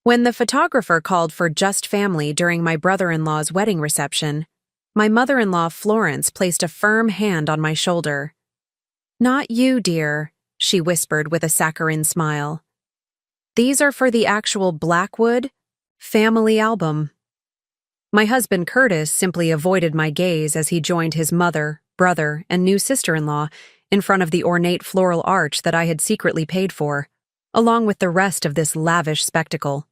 When the photographer called for just family during my brother-in-law's wedding reception, my mother-in-law Florence placed a firm hand on my shoulder. "Not you, dear," she whispered with a saccharine smile. "These are for the actual Blackwood family album." My husband Curtis simply avoided my gaze as he joined his mother, brother, and new sister-in-law in front of the ornate floral arch that I had secretly paid for, along with the rest of this lavish spectacle.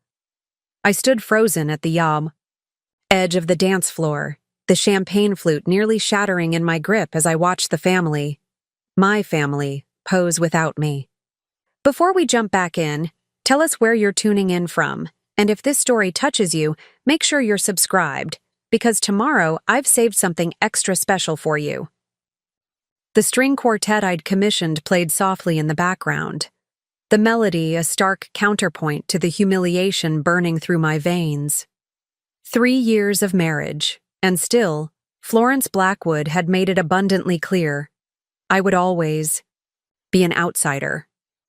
I stood frozen at the edge of the dance floor, the champagne flute nearly shattering in my grip as I watched my family, pose without me. Before we jump back in, tell us where you're tuning in from, and if this story touches you, make sure you're subscribed, because tomorrow I've saved something extra special for you. The string quartet I'd commissioned played softly in the background, the melody a stark counterpoint to the humiliation burning through my veins. 3 years of marriage, and still, Florence Blackwood had made it abundantly clear I would always be an outsider,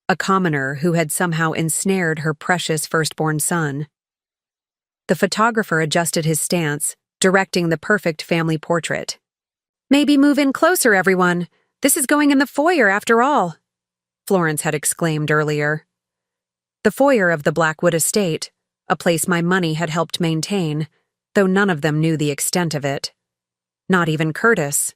a commoner who had somehow ensnared her precious firstborn son. The photographer adjusted his stance, directing the perfect family portrait. "Maybe move in closer, everyone. This is going in the foyer after all," Florence had exclaimed earlier. The foyer of the Blackwood estate, a place my money had helped maintain, though none of them knew the extent of it. Not even Curtis.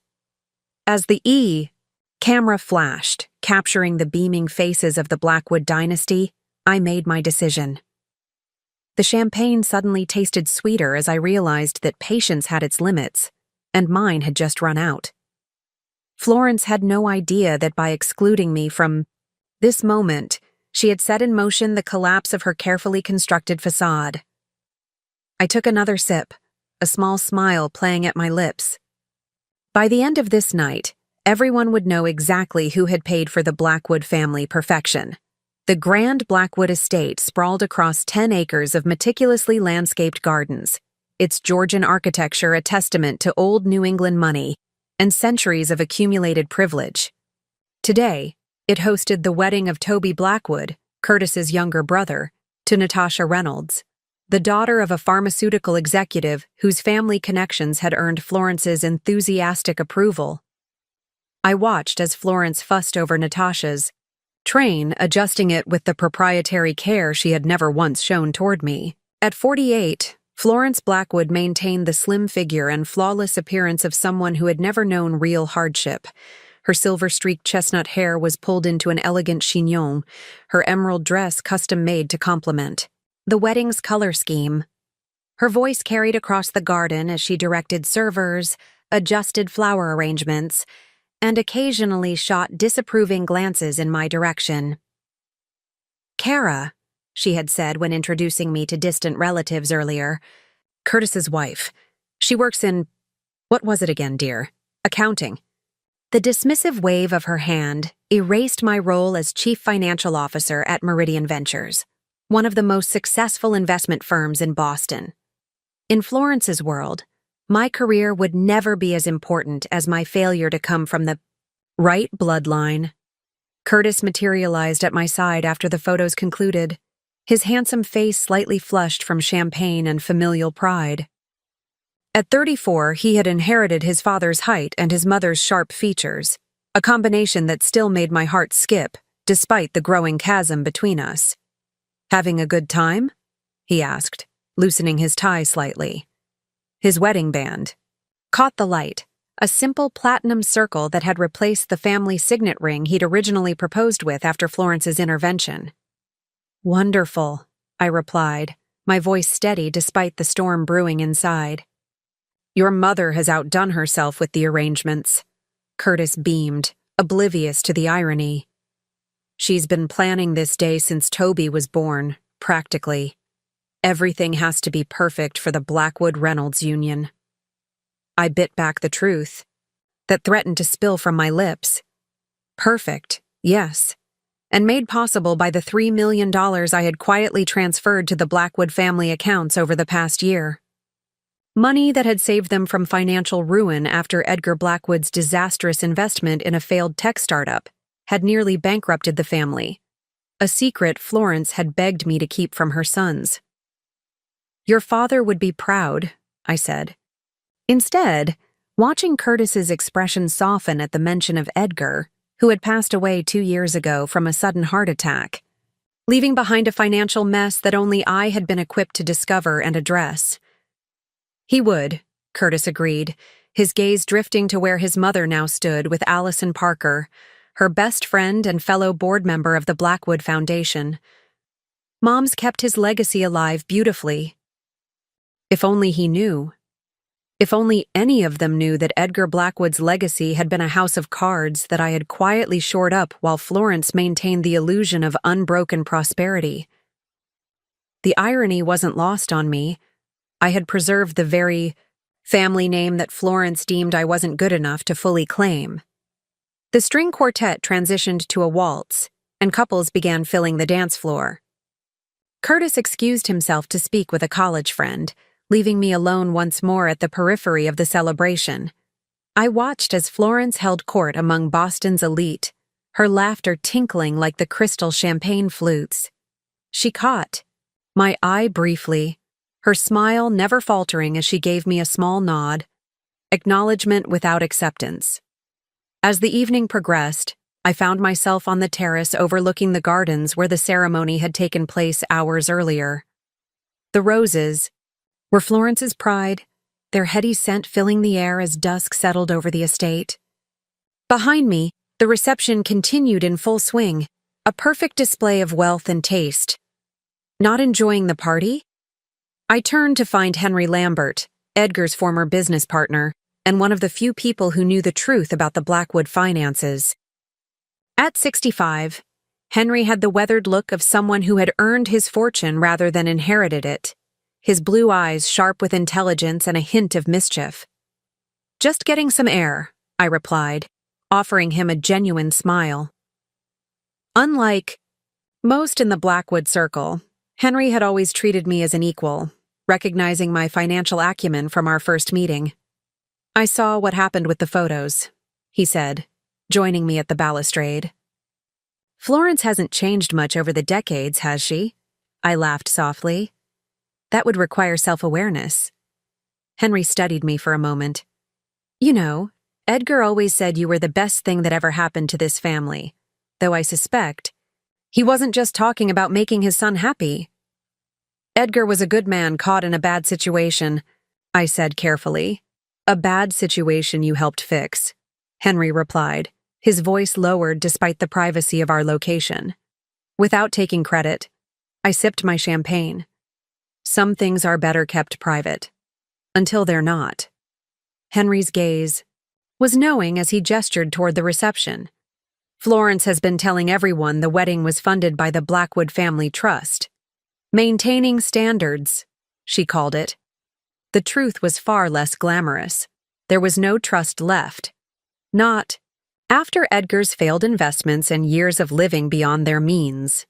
As the camera flashed, capturing the beaming faces of the Blackwood dynasty, I made my decision. The champagne suddenly tasted sweeter as I realized that patience had its limits, and mine had just run out. Florence had no idea that by excluding me from this moment, she had set in motion the collapse of her carefully constructed facade. I took another sip, a small smile playing at my lips. By the end of this night, everyone would know exactly who had paid for the Blackwood family perfection. The grand Blackwood estate sprawled across 10 acres of meticulously landscaped gardens, its Georgian architecture a testament to old New England money and centuries of accumulated privilege. Today, it hosted the wedding of Toby Blackwood, Curtis's younger brother, to Natasha Reynolds, the daughter of a pharmaceutical executive whose family connections had earned Florence's enthusiastic approval. I watched as Florence fussed over Natasha's train, adjusting it with the proprietary care she had never once shown toward me. At 48, Florence Blackwood maintained the slim figure and flawless appearance of someone who had never known real hardship. Her silver-streaked chestnut hair was pulled into an elegant chignon, her emerald dress custom-made to complement the wedding's color scheme. Her voice carried across the garden as she directed servers, adjusted flower arrangements, and occasionally shot disapproving glances in my direction. "Kara," she had said when introducing me to distant relatives earlier, "Curtis's wife. She works in, what was it again, dear? Accounting." The dismissive wave of her hand erased my role as chief financial officer at Meridian Ventures, one of the most successful investment firms in Boston. In Florence's world, my career would never be as important as my failure to come from the right bloodline. Curtis materialized at my side after the photos concluded, his handsome face slightly flushed from champagne and familial pride. At 34, he had inherited his father's height and his mother's sharp features, a combination that still made my heart skip, despite the growing chasm between us. "Having a good time?" he asked, loosening his tie slightly. His wedding band caught the light, a simple platinum circle that had replaced the family signet ring he'd originally proposed with after Florence's intervention. "Wonderful," I replied, my voice steady despite the storm brewing inside. "Your mother has outdone herself with the arrangements," Curtis beamed, oblivious to the irony. "She's been planning this day since Toby was born, practically. Everything has to be perfect for the Blackwood-Reynolds union." I bit back the truth that threatened to spill from my lips. Perfect, yes, and made possible by the $3 million I had quietly transferred to the Blackwood family accounts over the past year. Money that had saved them from financial ruin after Edgar Blackwood's disastrous investment in a failed tech startup had nearly bankrupted the family, a secret Florence had begged me to keep from her sons. Your father would be proud, I said. Instead, watching Curtis's expression soften at the mention of Edgar, who had passed away 2 years ago from a sudden heart attack, leaving behind a financial mess that only I had been equipped to discover and address. He would, Curtis agreed, his gaze drifting to where his mother now stood with Allison Parker, her best friend and fellow board member of the Blackwood Foundation. Mom's kept his legacy alive beautifully. If only he knew. If only any of them knew that Edgar Blackwood's legacy had been a house of cards that I had quietly shored up while Florence maintained the illusion of unbroken prosperity. The irony wasn't lost on me. I had preserved the very family name that Florence deemed I wasn't good enough to fully claim. The string quartet transitioned to a waltz, and couples began filling the dance floor. Curtis excused himself to speak with a college friend, leaving me alone once more at the periphery of the celebration. I watched as Florence held court among Boston's elite, her laughter tinkling like the crystal champagne flutes. She caught my eye briefly, her smile never faltering as she gave me a small nod, acknowledgement without acceptance. As the evening progressed, I found myself on the terrace overlooking the gardens where the ceremony had taken place hours earlier. The roses were Florence's pride, their heady scent filling the air as dusk settled over the estate. Behind me, the reception continued in full swing, a perfect display of wealth and taste. Not enjoying the party? I turned to find Henry Lambert, Edgar's former business partner, and one of the few people who knew the truth about the Blackwood finances. At 65, Henry had the weathered look of someone who had earned his fortune rather than inherited it, his blue eyes sharp with intelligence and a hint of mischief. "Just getting some air," I replied, offering him a genuine smile. Unlike most in the Blackwood circle, Henry had always treated me as an equal, recognizing my financial acumen from our first meeting. "I saw what happened with the photos," he said, joining me at the balustrade. "Florence hasn't changed much over the decades, has she?" I laughed softly. "That would require self-awareness." Henry studied me for a moment. "You know, Edgar always said you were the best thing that ever happened to this family, though I suspect he wasn't just talking about making his son happy." "Edgar was a good man caught in a bad situation," I said carefully. "A bad situation you helped fix," Henry replied, his voice lowered despite the privacy of our location. Without taking credit, I sipped my champagne. Some things are better kept private. Until they're not. Henry's gaze was knowing as he gestured toward the reception. "Florence has been telling everyone the wedding was funded by the Blackwood Family Trust. Maintaining standards," she called it. The truth was far less glamorous. There was no trust left. Not after Edgar's failed investments and years of living beyond their means.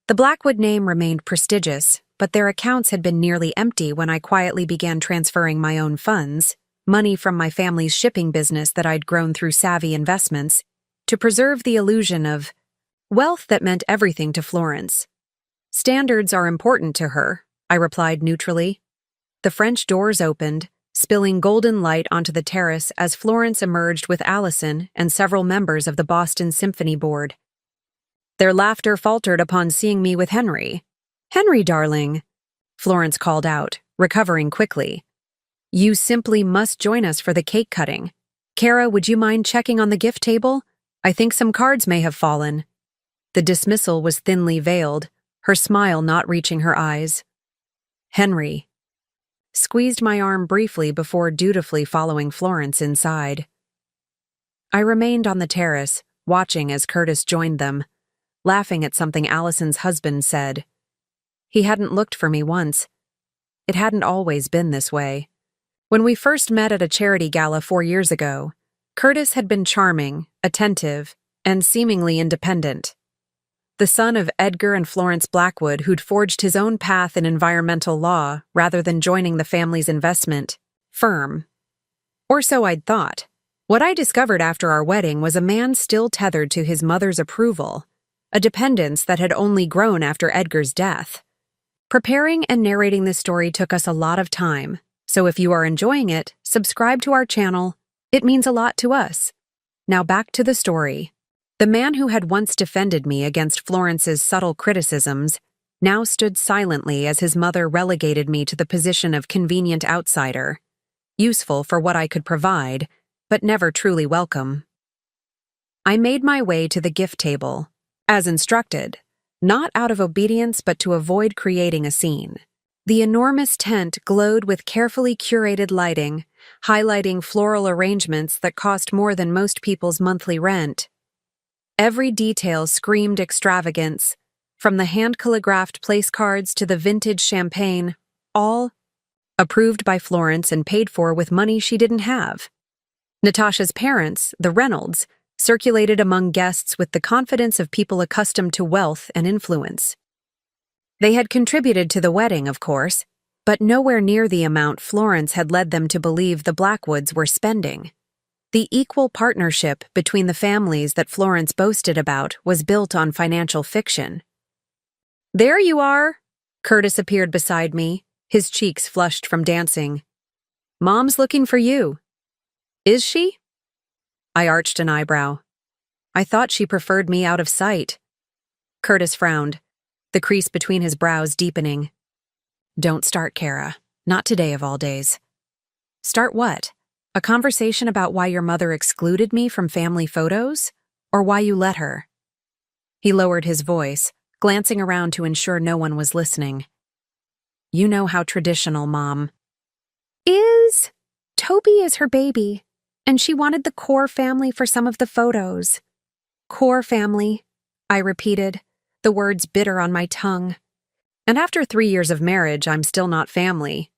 The Blackwood name remained prestigious, but their accounts had been nearly empty when I quietly began transferring my own funds, money from my family's shipping business that I'd grown through savvy investments, to preserve the illusion of wealth that meant everything to Florence. "Standards are important to her," I replied neutrally. The French doors opened, spilling golden light onto the terrace as Florence emerged with Allison and several members of the Boston Symphony Board. Their laughter faltered upon seeing me with Henry. "Henry, darling," Florence called out, recovering quickly. "You simply must join us for the cake cutting. Kara, would you mind checking on the gift table? I think some cards may have fallen." The dismissal was thinly veiled, her smile not reaching her eyes. Henry squeezed my arm briefly before dutifully following Florence inside. I remained on the terrace, watching as Curtis joined them, laughing at something Allison's husband said. He hadn't looked for me once. It hadn't always been this way. When we first met at a charity gala 4 years ago, Curtis had been charming, attentive, and seemingly independent. The son of Edgar and Florence Blackwood who'd forged his own path in environmental law rather than joining the family's investment firm. Or so I'd thought. What I discovered after our wedding was a man still tethered to his mother's approval, a dependence that had only grown after Edgar's death. Preparing and narrating this story took us a lot of time, so if you are enjoying it, subscribe to our channel. It means a lot to us. Now back to the story. The man who had once defended me against Florence's subtle criticisms now stood silently as his mother relegated me to the position of convenient outsider, useful for what I could provide, but never truly welcome. I made my way to the gift table, as instructed, not out of obedience but to avoid creating a scene. The enormous tent glowed with carefully curated lighting, highlighting floral arrangements that cost more than most people's monthly rent. Every detail screamed extravagance, from the hand-calligraphed place cards to the vintage champagne, all approved by Florence and paid for with money she didn't have. Natasha's parents, the Reynolds, circulated among guests with the confidence of people accustomed to wealth and influence. They had contributed to the wedding, of course, but nowhere near the amount Florence had led them to believe the Blackwoods were spending. The equal partnership between the families that Florence boasted about was built on financial fiction. "There you are!" Curtis appeared beside me, his cheeks flushed from dancing. "Mom's looking for you." "Is she?" I arched an eyebrow. I thought she preferred me out of sight. Curtis frowned, the crease between his brows deepening. "Don't start, Kara. Not today of all days." "Start what? A conversation about why your mother excluded me from family photos? Or why you let her?" He lowered his voice, glancing around to ensure no one was listening. "You know how traditional Mom is. Toby is her baby, and she wanted the core family for some of the photos." "Core family," I repeated, the words bitter on my tongue. "And after 3 years of marriage, I'm still not family."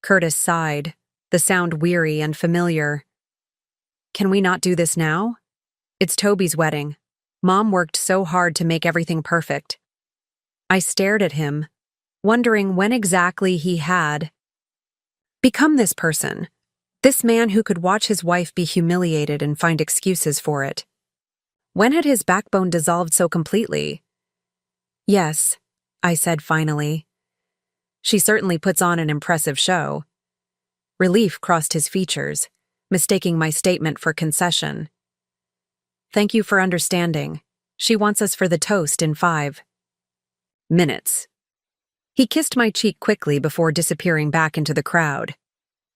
Curtis sighed, the sound weary and familiar. "Can we not do this now? It's Toby's wedding. Mom worked so hard to make everything perfect." I stared at him, wondering when exactly he had become this person, this man who could watch his wife be humiliated and find excuses for it. When had his backbone dissolved so completely? "Yes," I said finally. "She certainly puts on an impressive show." Relief crossed his features, mistaking my statement for concession. "Thank you for understanding. She wants us for the toast in 5 minutes." He kissed my cheek quickly before disappearing back into the crowd.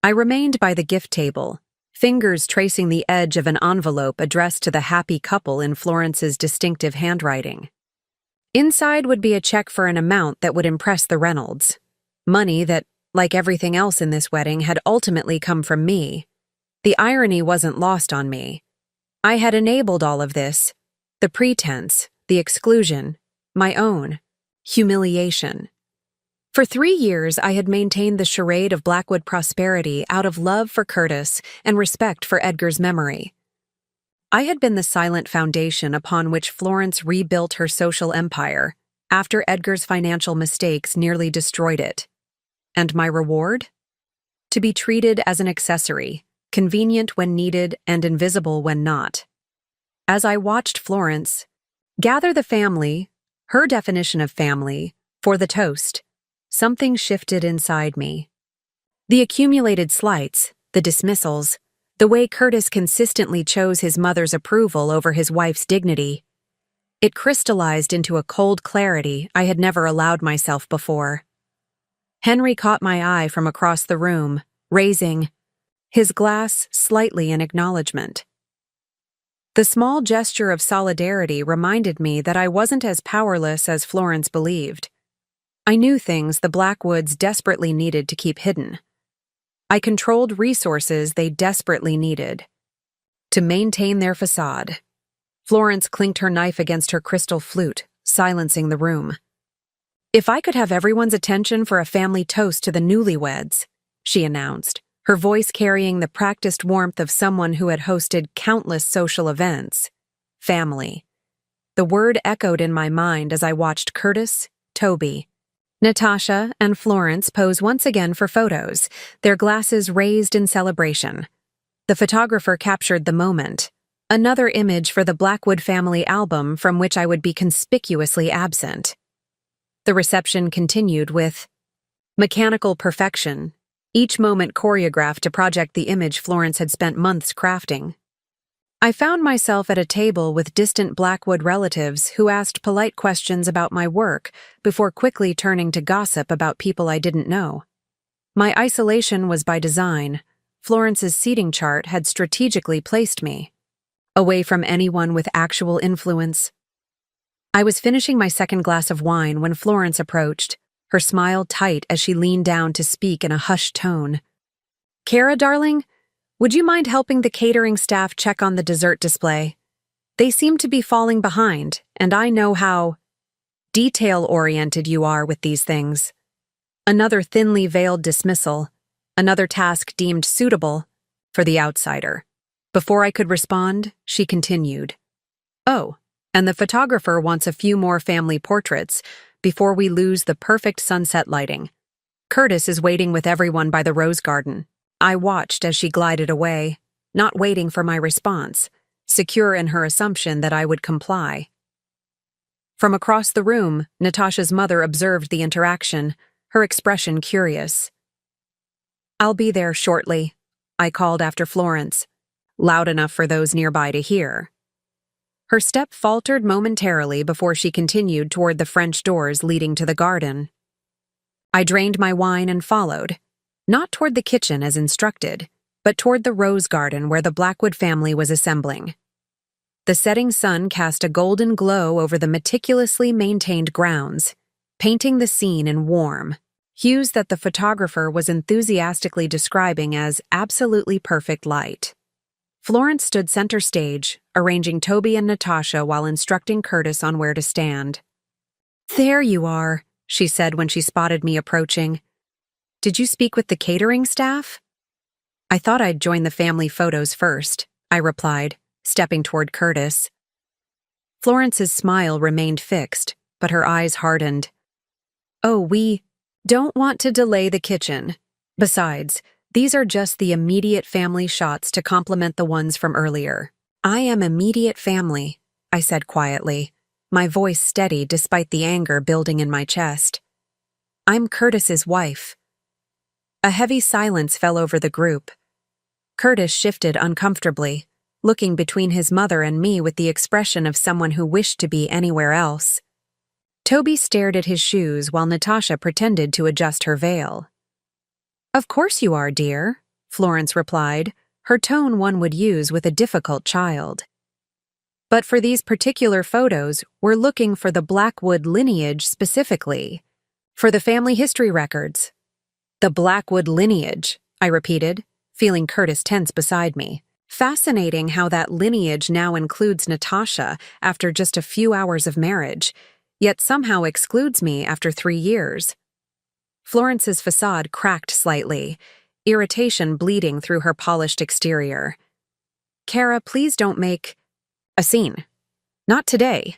I remained by the gift table, fingers tracing the edge of an envelope addressed to the happy couple in Florence's distinctive handwriting. Inside would be a check for an amount that would impress the Reynolds. Money that, like everything else in this wedding, had ultimately come from me. The irony wasn't lost on me. I had enabled all of this, the pretense, the exclusion, my own humiliation. For 3 years, I had maintained the charade of Blackwood prosperity out of love for Curtis and respect for Edgar's memory. I had been the silent foundation upon which Florence rebuilt her social empire after Edgar's financial mistakes nearly destroyed it. And my reward? To be treated as an accessory, convenient when needed and invisible when not. As I watched Florence gather the family, her definition of family, for the toast, something shifted inside me. The accumulated slights, the dismissals, the way Curtis consistently chose his mother's approval over his wife's dignity. It crystallized into a cold clarity I had never allowed myself before. Henry caught my eye from across the room, raising his glass slightly in acknowledgement. The small gesture of solidarity reminded me that I wasn't as powerless as Florence believed. I knew things the Blackwoods desperately needed to keep hidden. I controlled resources they desperately needed to maintain their facade. Florence clinked her knife against her crystal flute, silencing the room. "If I could have everyone's attention for a family toast to the newlyweds," she announced, her voice carrying the practiced warmth of someone who had hosted countless social events. Family. The word echoed in my mind as I watched Curtis, Toby, Natasha, and Florence pose once again for photos, their glasses raised in celebration. The photographer captured the moment, another image for the Blackwood family album from which I would be conspicuously absent. The reception continued with mechanical perfection, each moment choreographed to project the image Florence had spent months crafting. I found myself at a table with distant Blackwood relatives who asked polite questions about my work before quickly turning to gossip about people I didn't know. My isolation was by design. Florence's seating chart had strategically placed me away from anyone with actual influence. I was finishing my second glass of wine when Florence approached, her smile tight as she leaned down to speak in a hushed tone. "Kara, darling, would you mind helping the catering staff check on the dessert display? They seem to be falling behind, and I know how detail-oriented you are with these things." Another thinly veiled dismissal, another task deemed suitable for the outsider. Before I could respond, she continued. "Oh, and the photographer wants a few more family portraits before we lose the perfect sunset lighting. Curtis is waiting with everyone by the rose garden." I watched as she glided away, not waiting for my response, secure in her assumption that I would comply. From across the room, Natasha's mother observed the interaction, her expression curious. "I'll be there shortly," I called after Florence, loud enough for those nearby to hear. Her step faltered momentarily before she continued toward the French doors leading to the garden. I drained my wine and followed, not toward the kitchen as instructed, but toward the rose garden where the Blackwood family was assembling. The setting sun cast a golden glow over the meticulously maintained grounds, painting the scene in warm hues that the photographer was enthusiastically describing as absolutely perfect light. Florence stood center stage, arranging Toby and Natasha while instructing Curtis on where to stand. "There you are," she said when she spotted me approaching. "Did you speak with the catering staff?" "I thought I'd join the family photos first," I replied, stepping toward Curtis. Florence's smile remained fixed, but her eyes hardened. "Oh, we don't want to delay the kitchen. Besides, these are just the immediate family shots to complement the ones from earlier." "I am immediate family," I said quietly, my voice steady despite the anger building in my chest. "I'm Curtis's wife." A heavy silence fell over the group. Curtis shifted uncomfortably, looking between his mother and me with the expression of someone who wished to be anywhere else. Toby stared at his shoes while Natasha pretended to adjust her veil. "Of course you are, dear," Florence replied, her tone one would use with a difficult child. "But for these particular photos, we're looking for the Blackwood lineage specifically, for the family history records." "The Blackwood lineage," I repeated, feeling Curtis tense beside me. Fascinating how that lineage now includes Natasha after just a few hours of marriage, yet somehow excludes me after 3 years. Florence's facade cracked slightly, irritation bleeding through her polished exterior. "Kara, please don't make a scene. Not today.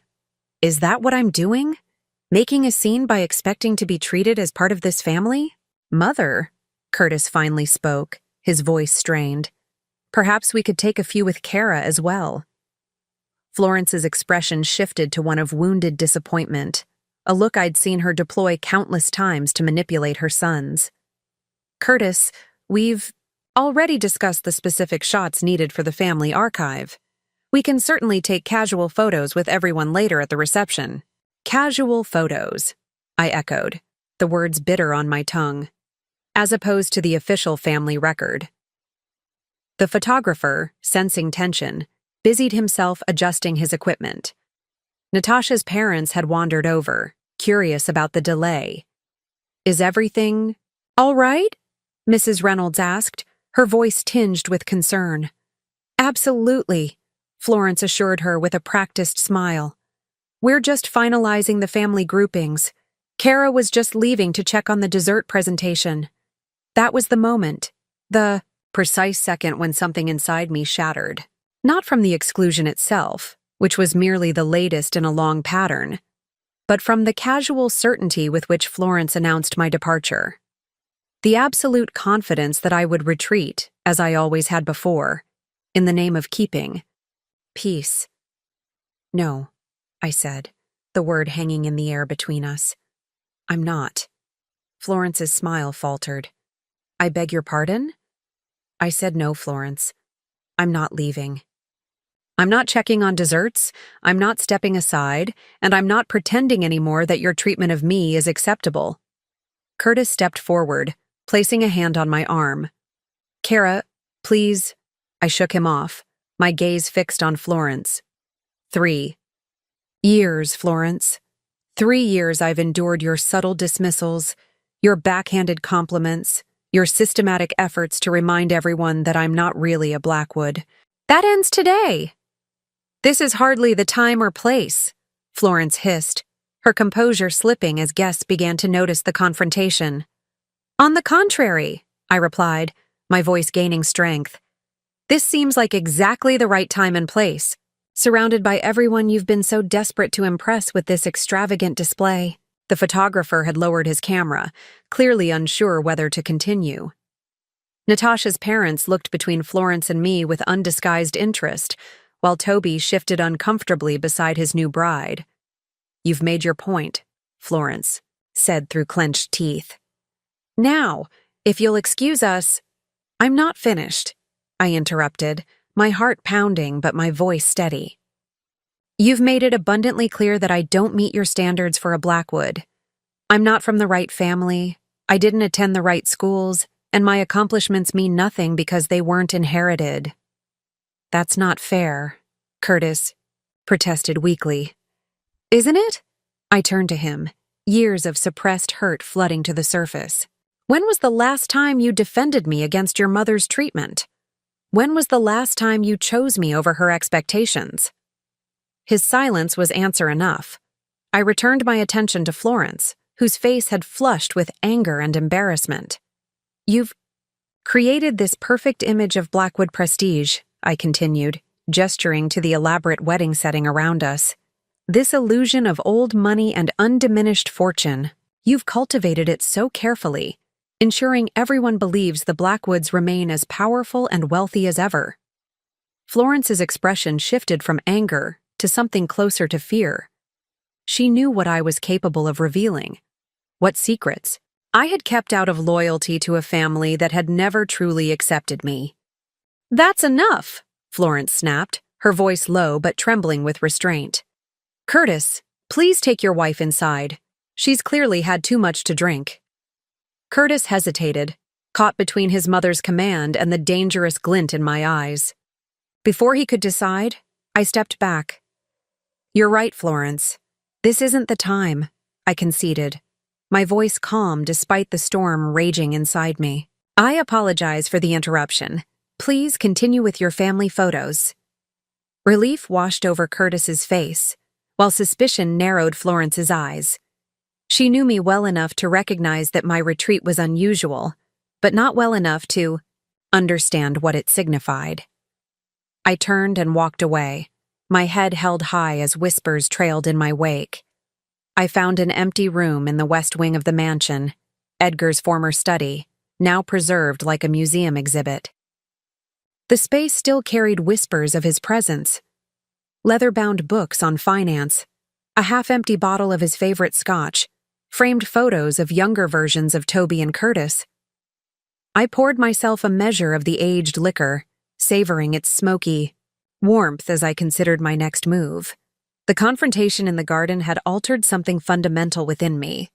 Is that what I'm doing? Making a scene by expecting to be treated as part of this family?" "Mother," Curtis finally spoke, his voice strained. "Perhaps we could take a few with Kara as well." Florence's expression shifted to one of wounded disappointment, a look I'd seen her deploy countless times to manipulate her sons. "Curtis, we've already discussed the specific shots needed for the family archive. We can certainly take casual photos with everyone later at the reception." "Casual photos," I echoed, the words bitter on my tongue, "as opposed to the official family record." The photographer, sensing tension, busied himself adjusting his equipment. Natasha's parents had wandered over, curious about the delay. "Is everything all right?" Mrs. Reynolds asked, her voice tinged with concern. "Absolutely," Florence assured her with a practiced smile. "We're just finalizing the family groupings. Kara was just leaving to check on the dessert presentation." That was the moment, the precise second when something inside me shattered. Not from the exclusion itself, which was merely the latest in a long pattern, but from the casual certainty with which Florence announced my departure. The absolute confidence that I would retreat, as I always had before, in the name of keeping peace. "No," I said, the word hanging in the air between us. I'm not. Florence's smile faltered. I beg your pardon? I said no, Florence. I'm not leaving. I'm not checking on desserts, I'm not stepping aside, and I'm not pretending anymore that your treatment of me is acceptable. Curtis stepped forward, placing a hand on my arm. Kara, please. I shook him off, my gaze fixed on Florence. 3 years, Florence. 3 years I've endured your subtle dismissals, your backhanded compliments, your systematic efforts to remind everyone that I'm not really a Blackwood. That ends today. This is hardly the time or place, Florence hissed, her composure slipping as guests began to notice the confrontation. On the contrary, I replied, my voice gaining strength. This seems like exactly the right time and place, surrounded by everyone you've been so desperate to impress with this extravagant display. The photographer had lowered his camera, clearly unsure whether to continue. Natasha's parents looked between Florence and me with undisguised interest, while Toby shifted uncomfortably beside his new bride. You've made your point, Florence said through clenched teeth. Now, if you'll excuse us— I'm not finished, I interrupted, my heart pounding but my voice steady. You've made it abundantly clear that I don't meet your standards for a Blackwood. I'm not from the right family, I didn't attend the right schools, and my accomplishments mean nothing because they weren't inherited. That's not fair, Curtis protested weakly. Isn't it? I turned to him, years of suppressed hurt flooding to the surface. When was the last time you defended me against your mother's treatment? When was the last time you chose me over her expectations? His silence was answer enough. I returned my attention to Florence, whose face had flushed with anger and embarrassment. You've created this perfect image of Blackwood prestige, I continued, gesturing to the elaborate wedding setting around us. This illusion of old money and undiminished fortune, you've cultivated it so carefully, ensuring everyone believes the Blackwoods remain as powerful and wealthy as ever. Florence's expression shifted from anger to something closer to fear. She knew what I was capable of revealing, what secrets I had kept out of loyalty to a family that had never truly accepted me. That's enough, Florence snapped, her voice low but trembling with restraint. Curtis, please take your wife inside. She's clearly had too much to drink. Curtis hesitated, caught between his mother's command and the dangerous glint in my eyes. Before he could decide, I stepped back. You're right, Florence. This isn't the time, I conceded, my voice calm despite the storm raging inside me. I apologize for the interruption. Please continue with your family photos. Relief washed over Curtis's face, while suspicion narrowed Florence's eyes. She knew me well enough to recognize that my retreat was unusual, but not well enough to understand what it signified. I turned and walked away, my head held high as whispers trailed in my wake. I found an empty room in the west wing of the mansion, Edgar's former study, now preserved like a museum exhibit. The space still carried whispers of his presence. Leather-bound books on finance, a half-empty bottle of his favorite scotch, framed photos of younger versions of Toby and Curtis. I poured myself a measure of the aged liquor, savoring its smoky warmth as I considered my next move. The confrontation in the garden had altered something fundamental within me.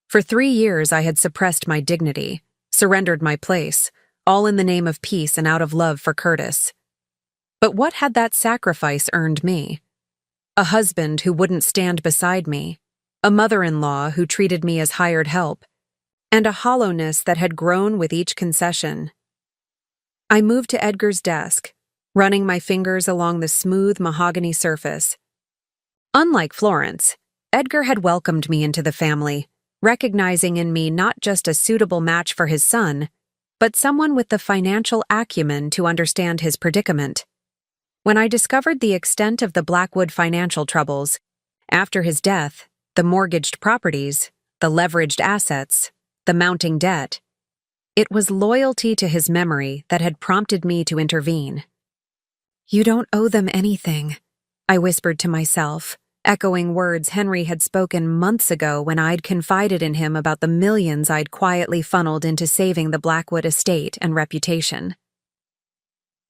For 3 years I had suppressed my dignity, surrendered my place, all in the name of peace and out of love for Curtis. But what had that sacrifice earned me? A husband who wouldn't stand beside me, a mother-in-law who treated me as hired help, and a hollowness that had grown with each concession. I moved to Edgar's desk, running my fingers along the smooth mahogany surface. Unlike Florence, Edgar had welcomed me into the family, recognizing in me not just a suitable match for his son, but someone with the financial acumen to understand his predicament. When I discovered the extent of the Blackwood financial troubles, after his death, the mortgaged properties, the leveraged assets, the mounting debt, it was loyalty to his memory that had prompted me to intervene. You don't owe them anything, I whispered to myself, echoing words Henry had spoken months ago when I'd confided in him about the millions I'd quietly funneled into saving the Blackwood estate and reputation.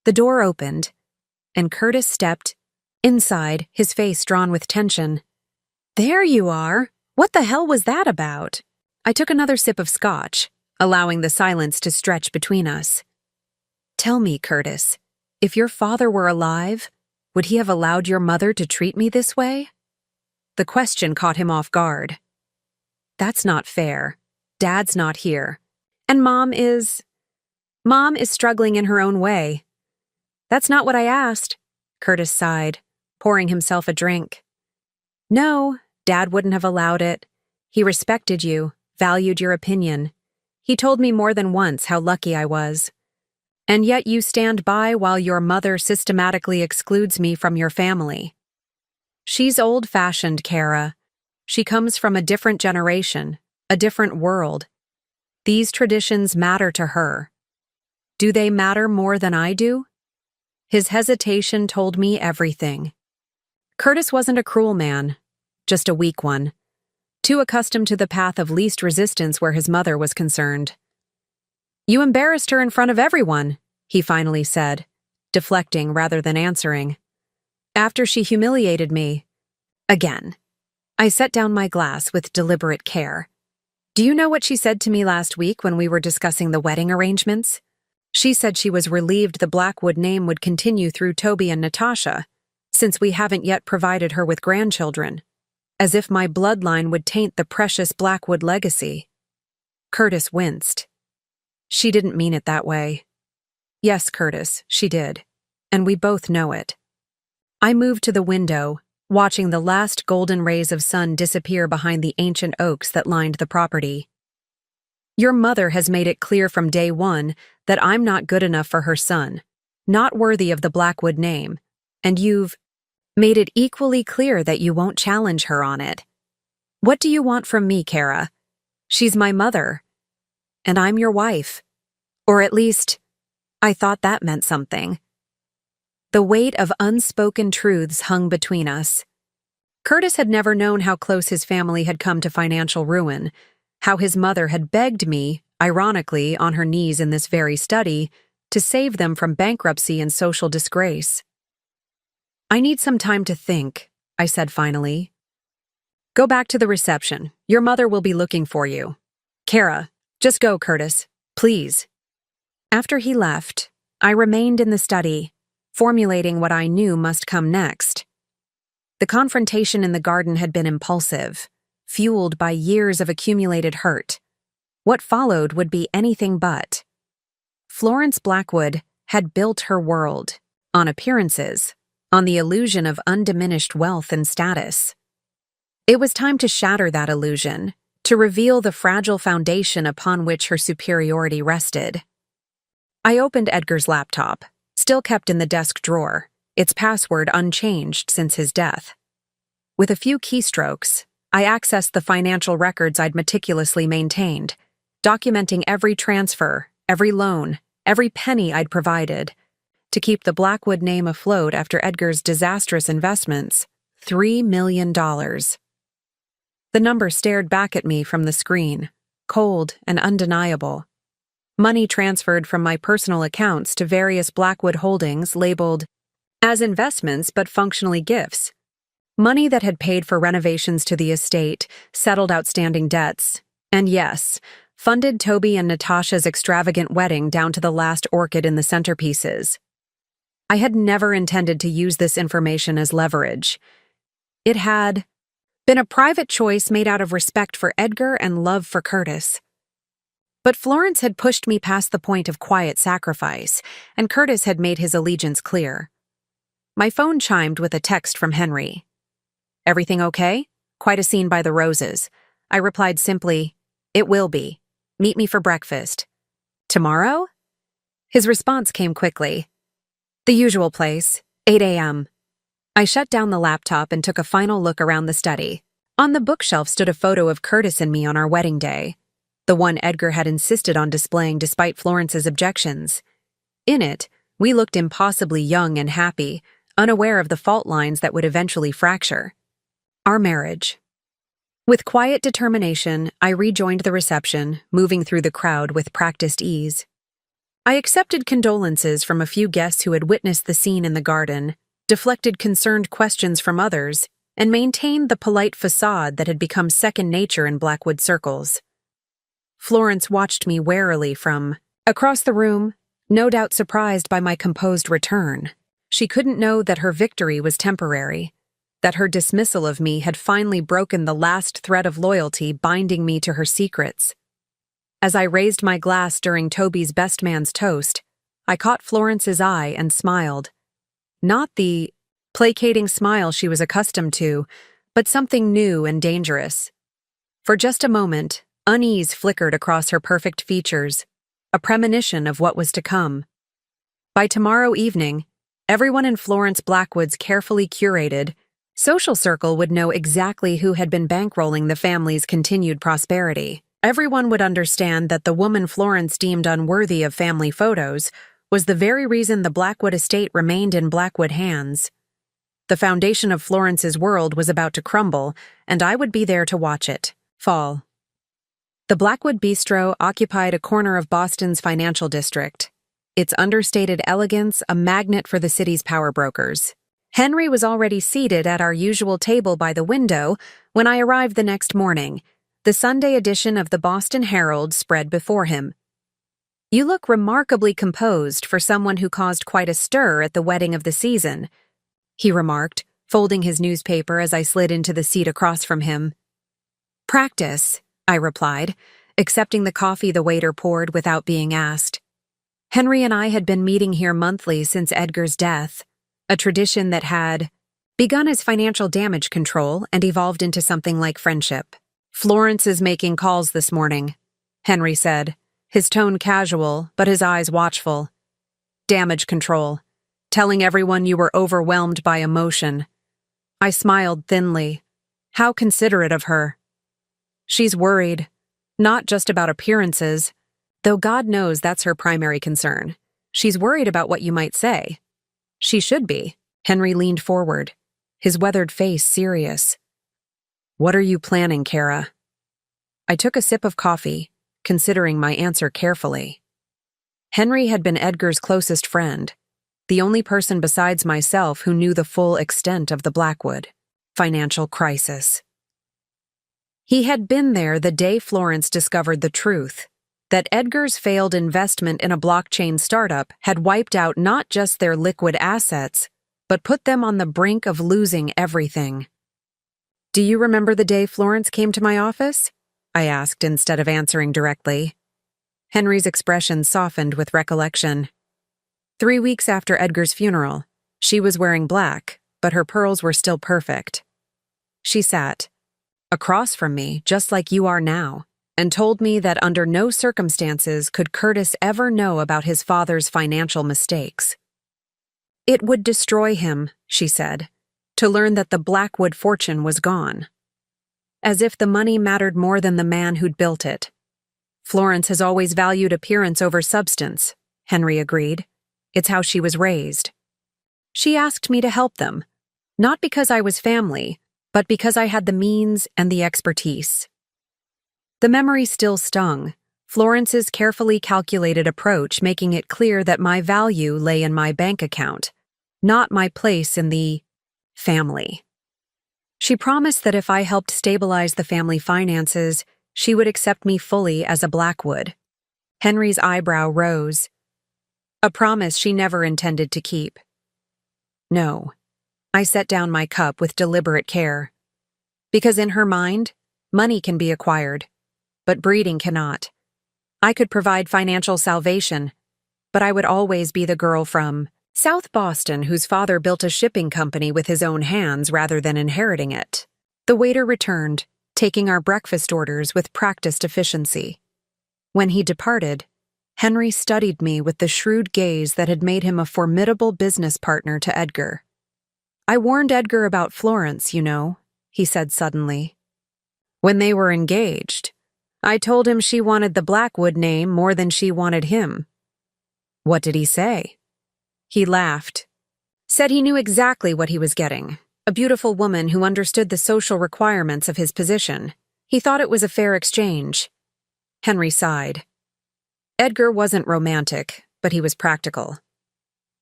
The door opened, and Curtis stepped inside, his face drawn with tension. "There you are! What the hell was that about?" I took another sip of scotch, allowing the silence to stretch between us. "Tell me, Curtis, if your father were alive, would he have allowed your mother to treat me this way?" The question caught him off guard. "That's not fair. Dad's not here. And Mom is struggling in her own way." "That's not what I asked," Curtis sighed, pouring himself a drink. "No, Dad wouldn't have allowed it. He respected you, valued your opinion. He told me more than once how lucky I was. And yet you stand by while your mother systematically excludes me from your family. She's old-fashioned, Kara. She comes from a different generation, a different world. These traditions matter to her. Do they matter more than I do?" His hesitation told me everything. Curtis wasn't a cruel man, just a weak one, too accustomed to the path of least resistance where his mother was concerned. "You embarrassed her in front of everyone," he finally said, deflecting rather than answering. "After she humiliated me." Again. I set down my glass with deliberate care. "Do you know what she said to me last week when we were discussing the wedding arrangements? She said she was relieved the Blackwood name would continue through Toby and Natasha, since we haven't yet provided her with grandchildren, as if my bloodline would taint the precious Blackwood legacy." Curtis winced. "She didn't mean it that way." "Yes, Curtis, she did, and we both know it." I moved to the window, watching the last golden rays of sun disappear behind the ancient oaks that lined the property. "Your mother has made it clear from day one that I'm not good enough for her son, not worthy of the Blackwood name, and you've made it equally clear that you won't challenge her on it. What do you want from me, Kara? She's my mother, and I'm your wife. Or at least, I thought that meant something." The weight of unspoken truths hung between us. Curtis had never known how close his family had come to financial ruin, how his mother had begged me, ironically on her knees in this very study, to save them from bankruptcy and social disgrace. "I need some time to think," I said finally. "Go back to the reception. Your mother will be looking for you. Kara, just go, Curtis, please." After he left, I remained in the study, formulating what I knew must come next. The confrontation in the garden had been impulsive, fueled by years of accumulated hurt. What followed would be anything but. Florence Blackwood had built her world, on appearances, on the illusion of undiminished wealth and status. It was time to shatter that illusion, to reveal the fragile foundation upon which her superiority rested. I opened Edgar's laptop, still kept in the desk drawer, its password unchanged since his death. With a few keystrokes, I accessed the financial records I'd meticulously maintained, documenting every transfer, every loan, every penny I'd provided, to keep the Blackwood name afloat after Edgar's disastrous investments, $3 million. The number stared back at me from the screen, cold and undeniable. Money transferred from my personal accounts to various Blackwood holdings labeled as investments but functionally gifts. Money that had paid for renovations to the estate, settled outstanding debts, and yes, funded Toby and Natasha's extravagant wedding down to the last orchid in the centerpieces. I had never intended to use this information as leverage. It had been a private choice made out of respect for Edgar and love for Curtis. But Florence had pushed me past the point of quiet sacrifice, and Curtis had made his allegiance clear. My phone chimed with a text from Henry. "Everything okay? Quite a scene by the roses." I replied simply, "It will be. Meet me for breakfast." "Tomorrow?" His response came quickly. "The usual place, 8 a.m. I shut down the laptop and took a final look around the study. On the bookshelf stood a photo of Curtis and me on our wedding day, the one Edgar had insisted on displaying despite Florence's objections. In it, we looked impossibly young and happy, unaware of the fault lines that would eventually fracture. Our marriage. With quiet determination, I rejoined the reception, moving through the crowd with practiced ease. I accepted condolences from a few guests who had witnessed the scene in the garden, deflected concerned questions from others, and maintained the polite facade that had become second nature in Blackwood circles. Florence watched me warily from across the room, no doubt surprised by my composed return. She couldn't know that her victory was temporary, that her dismissal of me had finally broken the last thread of loyalty binding me to her secrets. As I raised my glass during Toby's best man's toast, I caught Florence's eye and smiled. Not the placating smile she was accustomed to, but something new and dangerous. For just a moment, unease flickered across her perfect features, a premonition of what was to come. By tomorrow evening, everyone in Florence Blackwood's carefully curated social circle would know exactly who had been bankrolling the family's continued prosperity. Everyone would understand that the woman Florence deemed unworthy of family photos was the very reason the Blackwood estate remained in Blackwood hands. The foundation of Florence's world was about to crumble, and I would be there to watch it fall. The Blackwood Bistro occupied a corner of Boston's financial district, its understated elegance a magnet for the city's power brokers. Henry was already seated at our usual table by the window when I arrived the next morning. The Sunday edition of the Boston Herald spread before him. "You look remarkably composed for someone who caused quite a stir at the wedding of the season," he remarked, folding his newspaper as I slid into the seat across from him. "Practice," I replied, accepting the coffee the waiter poured without being asked. Henry and I had been meeting here monthly since Edgar's death, a tradition that had begun as financial damage control and evolved into something like friendship. "Florence is making calls this morning," Henry said, his tone casual but his eyes watchful. "Damage control, telling everyone you were overwhelmed by emotion." I smiled thinly. How considerate of her. "She's worried, not just about appearances, though God knows that's her primary concern. She's worried about what you might say." "She should be." Henry leaned forward, his weathered face serious. "What are you planning, Kara?" I took a sip of coffee, considering my answer carefully. Henry had been Edgar's closest friend, the only person besides myself who knew the full extent of the Blackwood financial crisis. He had been there the day Florence discovered the truth, that Edgar's failed investment in a blockchain startup had wiped out not just their liquid assets, but put them on the brink of losing everything. "Do you remember the day Florence came to my office?" I asked instead of answering directly. Henry's expression softened with recollection. 3 weeks after Edgar's funeral, she was wearing black, but her pearls were still perfect. She sat across from me, just like you are now, and told me that under no circumstances could Curtis ever know about his father's financial mistakes. It would destroy him, she said, to learn that the Blackwood fortune was gone. As if the money mattered more than the man who'd built it. "Florence has always valued appearance over substance," Henry agreed. "It's how she was raised." She asked me to help them, not because I was family, but because I had the means and the expertise. The memory still stung, Florence's carefully calculated approach making it clear that my value lay in my bank account, not my place in the family. She promised that if I helped stabilize the family finances, she would accept me fully as a Blackwood. Henry's eyebrow rose. A promise she never intended to keep. No. I set down my cup with deliberate care. Because in her mind, money can be acquired, but breeding cannot. I could provide financial salvation, but I would always be the girl from South Boston whose father built a shipping company with his own hands rather than inheriting it. The waiter returned, taking our breakfast orders with practiced efficiency. When he departed, Henry studied me with the shrewd gaze that had made him a formidable business partner to Edgar. "I warned Edgar about Florence, you know," he said suddenly. "When they were engaged, I told him she wanted the Blackwood name more than she wanted him." "What did he say?" He laughed. "Said he knew exactly what he was getting. a beautiful woman who understood the social requirements of his position. He thought it was a fair exchange. Henry sighed. Edgar wasn't romantic, but he was practical.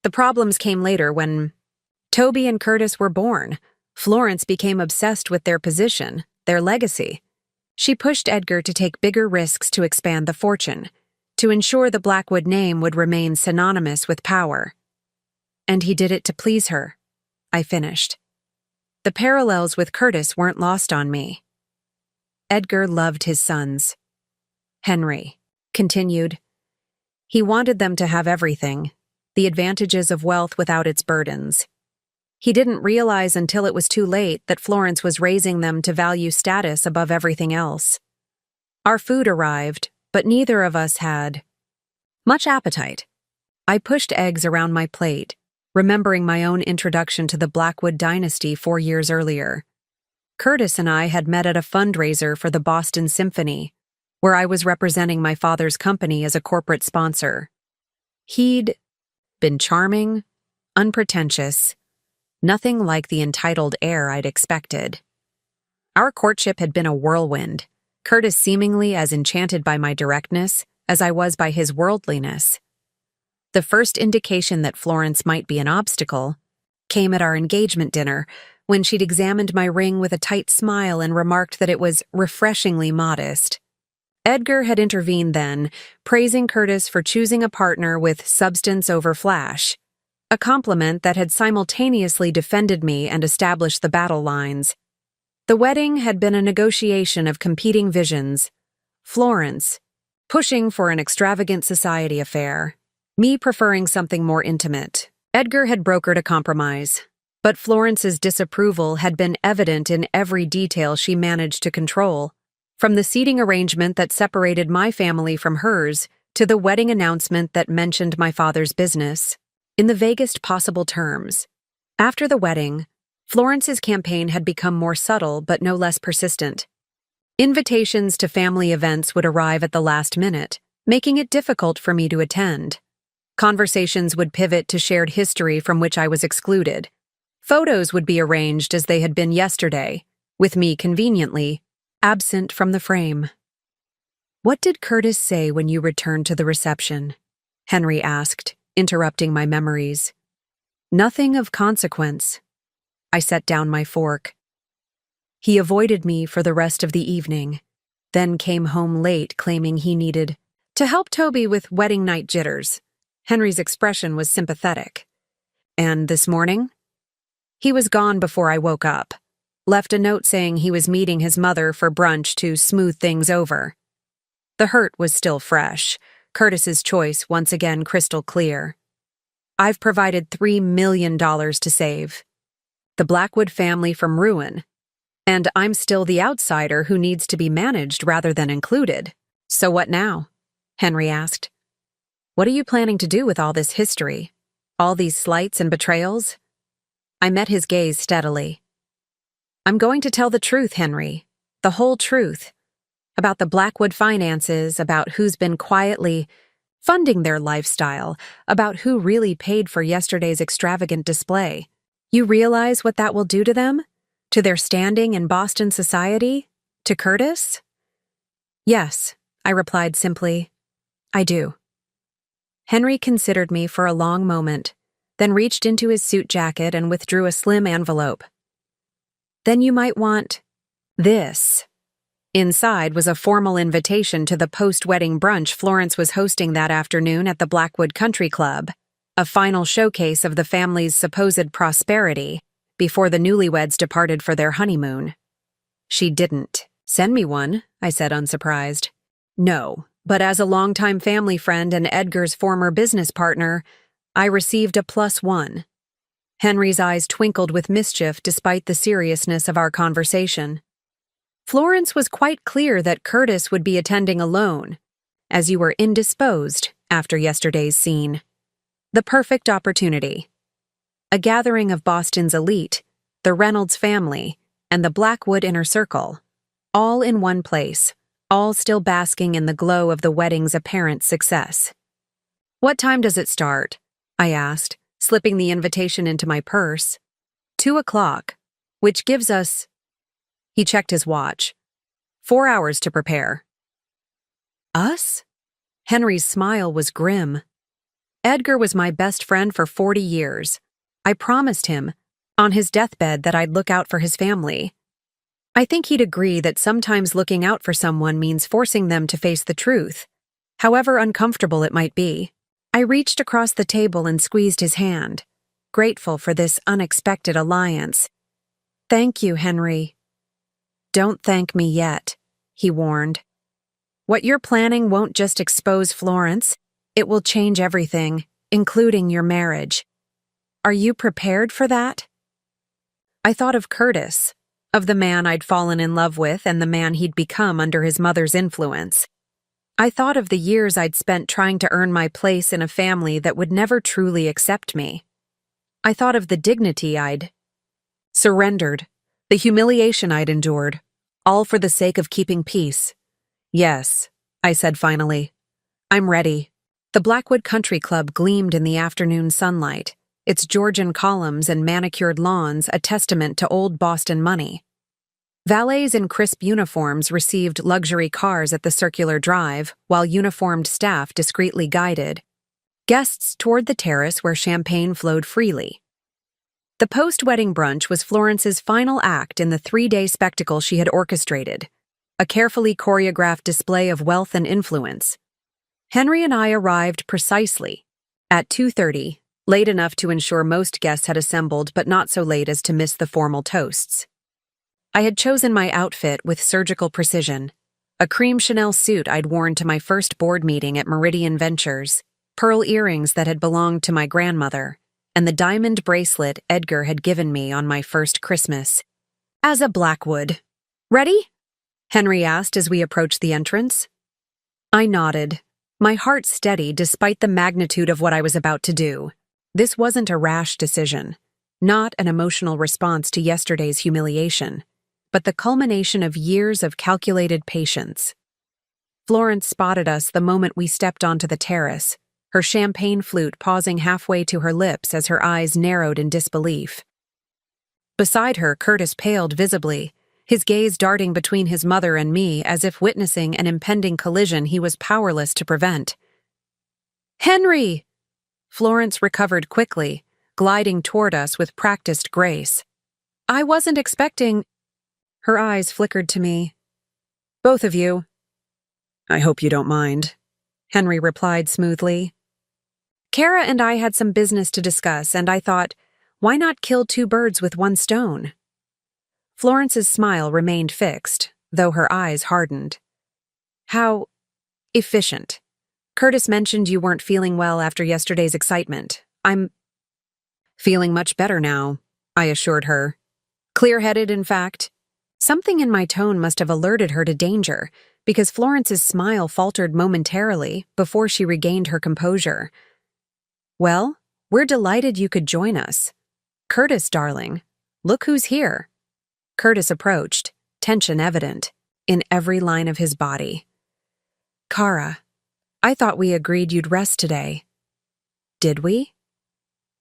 The problems came later when Toby and Curtis were born. Florence became obsessed with their position, their legacy. She pushed Edgar to take bigger risks to expand the fortune, to ensure the Blackwood name would remain synonymous with power. And he did it to please her, I finished. The parallels with Curtis weren't lost on me. Edgar loved his sons. Henry continued. He wanted them to have everything, the advantages of wealth without its burdens. He didn't realize until it was too late that Florence was raising them to value status above everything else. Our food arrived, but neither of us had much appetite. I pushed eggs around my plate, remembering my own introduction to the Blackwood dynasty 4 years earlier. Curtis and I had met at a fundraiser for the Boston Symphony, where I was representing my father's company as a corporate sponsor. He'd been charming, unpretentious, nothing like the entitled heir I'd expected. Our courtship had been a whirlwind, Curtis seemingly as enchanted by my directness as I was by his worldliness. The first indication that Florence might be an obstacle came at our engagement dinner, when she'd examined my ring with a tight smile and remarked that it was refreshingly modest. Edgar had intervened then, praising Curtis for choosing a partner with substance over flash, a compliment that had simultaneously defended me and established the battle lines. The wedding had been a negotiation of competing visions. Florence pushing for an extravagant society affair, me preferring something more intimate. Edgar had brokered a compromise, but Florence's disapproval had been evident in every detail she managed to control, from the seating arrangement that separated my family from hers to the wedding announcement that mentioned my father's business, in the vaguest possible terms. After the wedding, Florence's campaign had become more subtle but no less persistent. Invitations to family events would arrive at the last minute, making it difficult for me to attend. Conversations would pivot to shared history from which I was excluded. Photos would be arranged as they had been yesterday, with me conveniently absent from the frame. "What did Curtis say when you returned to the reception?" Henry asked, interrupting my memories. "Nothing of consequence." I set down my fork. He avoided me for the rest of the evening, then came home late claiming he needed to help Toby with wedding night jitters. Henry's expression was sympathetic. "And this morning?" "He was gone before I woke up. Left a note saying he was meeting his mother for brunch to smooth things over." The hurt was still fresh, Curtis's choice once again crystal clear. "I've provided $3 million to save the Blackwood family from ruin, and I'm still the outsider who needs to be managed rather than included. So what now?" Henry asked. "What are you planning to do with all this history? All these slights and betrayals?" I met his gaze steadily. "I'm going to tell the truth, Henry. The whole truth. About the Blackwood finances, about who's been quietly funding their lifestyle, about who really paid for yesterday's extravagant display. You realize what that will do to them? To their standing in Boston society? To Curtis?" "Yes," I replied simply. "I do." Henry considered me for a long moment, then reached into his suit jacket and withdrew a slim envelope. "Then you might want this." Inside was a formal invitation to the post-wedding brunch Florence was hosting that afternoon at the Blackwood Country Club, a final showcase of the family's supposed prosperity before the newlyweds departed for their honeymoon. "She didn't send me one," I said unsurprised. "No, but as a longtime family friend and Edgar's former business partner, I received a +1. Henry's eyes twinkled with mischief despite the seriousness of our conversation. "Florence was quite clear that Curtis would be attending alone, as you were indisposed after yesterday's scene. The perfect opportunity. A gathering of Boston's elite, the Reynolds family, and the Blackwood inner circle, all in one place, all still basking in the glow of the wedding's apparent success." "What time does it start?" I asked, slipping the invitation into my purse. 2 o'clock, which gives us— He checked his watch. 4 hours to prepare. Us? Henry's smile was grim. Edgar was my best friend for 40 years. I promised him, on his deathbed, that I'd look out for his family. I think he'd agree that sometimes looking out for someone means forcing them to face the truth, however uncomfortable it might be. I reached across the table and squeezed his hand, grateful for this unexpected alliance. Thank you, Henry. Don't thank me yet, he warned. What you're planning won't just expose Florence, it will change everything, including your marriage. Are you prepared for that? I thought of Curtis, of the man I'd fallen in love with and the man he'd become under his mother's influence. I thought of the years I'd spent trying to earn my place in a family that would never truly accept me. I thought of the dignity I'd surrendered, the humiliation I'd endured, all for the sake of keeping peace. Yes, I said finally. I'm ready. The Blackwood Country Club gleamed in the afternoon sunlight, its Georgian columns and manicured lawns a testament to old Boston money. Valets in crisp uniforms received luxury cars at the circular drive, while uniformed staff discreetly guided guests toward the terrace where champagne flowed freely. The post-wedding brunch was Florence's final act in the 3-day spectacle she had orchestrated, a carefully choreographed display of wealth and influence. Henry and I arrived precisely at 2:30, late enough to ensure most guests had assembled but not so late as to miss the formal toasts. I had chosen my outfit with surgical precision, a cream Chanel suit I'd worn to my first board meeting at Meridian Ventures, pearl earrings that had belonged to my grandmother, and the diamond bracelet Edgar had given me on my first Christmas. As a Blackwood. Ready? Henry asked as we approached the entrance. I nodded, my heart steady despite the magnitude of what I was about to do. This wasn't a rash decision, not an emotional response to yesterday's humiliation, but the culmination of years of calculated patience. Florence spotted us the moment we stepped onto the terrace, her champagne flute pausing halfway to her lips as her eyes narrowed in disbelief. Beside her, Curtis paled visibly, his gaze darting between his mother and me as if witnessing an impending collision he was powerless to prevent. Henry! Florence recovered quickly, gliding toward us with practiced grace. I wasn't expecting— Her eyes flickered to me. Both of you. I hope you don't mind, Henry replied smoothly. Kara and I had some business to discuss, and I thought, why not kill 2 birds with 1 stone? Florence's smile remained fixed, though her eyes hardened. How efficient. Curtis mentioned you weren't feeling well after yesterday's excitement. I'm feeling much better now, I assured her. Clear-headed, in fact. Something in my tone must have alerted her to danger, because Florence's smile faltered momentarily before she regained her composure. Well, we're delighted you could join us. Curtis, darling, look who's here. Curtis approached, tension evident, in every line of his body. Kara, I thought we agreed you'd rest today. Did we?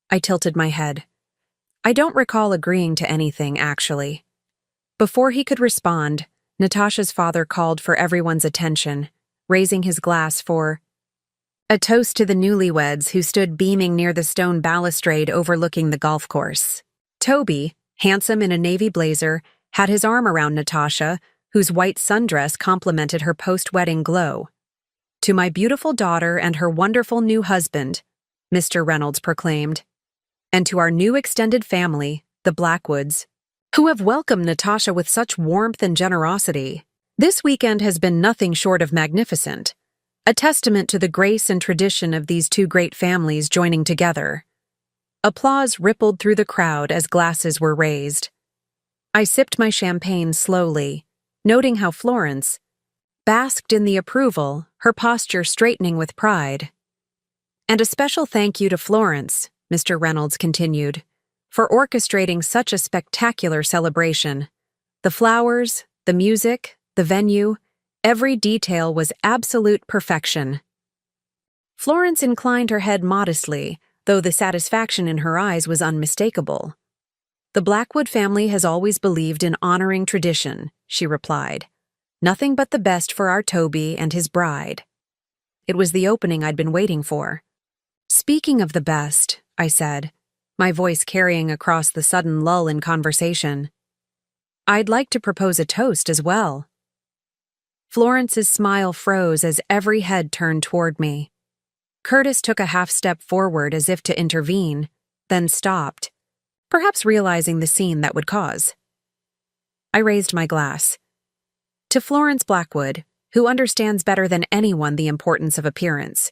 I tilted my head. I don't recall agreeing to anything, actually. Before he could respond, Natasha's father called for everyone's attention, raising his glass for a toast to the newlyweds who stood beaming near the stone balustrade overlooking the golf course. Toby, handsome in a navy blazer, had his arm around Natasha, whose white sundress complemented her post-wedding glow. To my beautiful daughter and her wonderful new husband, Mr. Reynolds proclaimed, and to our new extended family, the Blackwoods, who have welcomed Natasha with such warmth and generosity. This weekend has been nothing short of magnificent, a testament to the grace and tradition of these 2 great families joining together. Applause rippled through the crowd as glasses were raised. I sipped my champagne slowly, noting how Florence basked in the approval, her posture straightening with pride. And a special thank you to Florence, Mr. Reynolds continued, for orchestrating such a spectacular celebration. The flowers, the music, the venue, every detail was absolute perfection. Florence inclined her head modestly, though the satisfaction in her eyes was unmistakable. The Blackwood family has always believed in honoring tradition, she replied. Nothing but the best for our Toby and his bride. It was the opening I'd been waiting for. Speaking of the best, I said, my voice carrying across the sudden lull in conversation, I'd like to propose a toast as well. Florence's smile froze as every head turned toward me. Curtis took a half step forward as if to intervene, then stopped, perhaps realizing the scene that would cause. I raised my glass. To Florence Blackwood, who understands better than anyone the importance of appearance,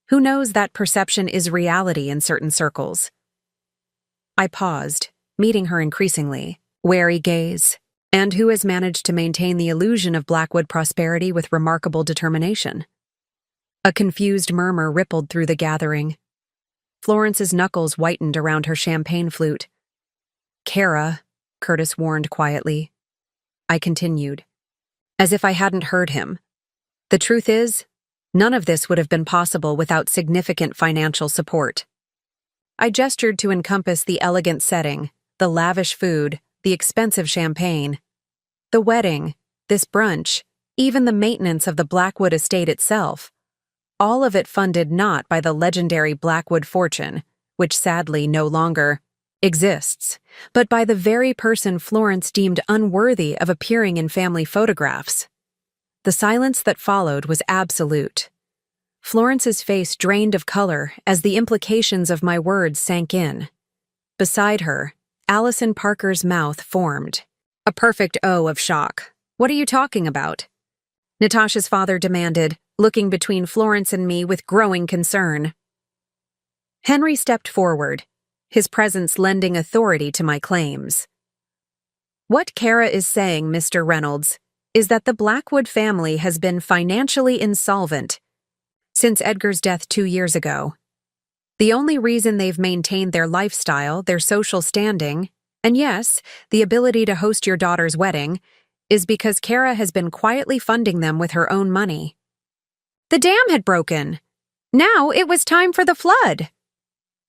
who knows that perception is reality in certain circles. I paused, meeting her increasingly, wary gaze, and who has managed to maintain the illusion of Blackwood prosperity with remarkable determination. A confused murmur rippled through the gathering. Florence's knuckles whitened around her champagne flute. "Kara," Curtis warned quietly. I continued, as if I hadn't heard him. The truth is, none of this would have been possible without significant financial support. I gestured to encompass the elegant setting, the lavish food, the expensive champagne. The wedding, this brunch, even the maintenance of the Blackwood estate itself. All of it funded not by the legendary Blackwood fortune, which sadly no longer exists, but by the very person Florence deemed unworthy of appearing in family photographs. The silence that followed was absolute. Florence's face drained of color as the implications of my words sank in. Beside her, Allison Parker's mouth formed. A perfect O of shock. "What are you talking about?" Natasha's father demanded, looking between Florence and me with growing concern. Henry stepped forward, his presence lending authority to my claims. "What Kara is saying, Mr. Reynolds, is that the Blackwood family has been financially insolvent since Edgar's death 2 years ago. The only reason they've maintained their lifestyle, their social standing, and yes, the ability to host your daughter's wedding, is because Kara has been quietly funding them with her own money. The dam had broken. Now it was time for the flood."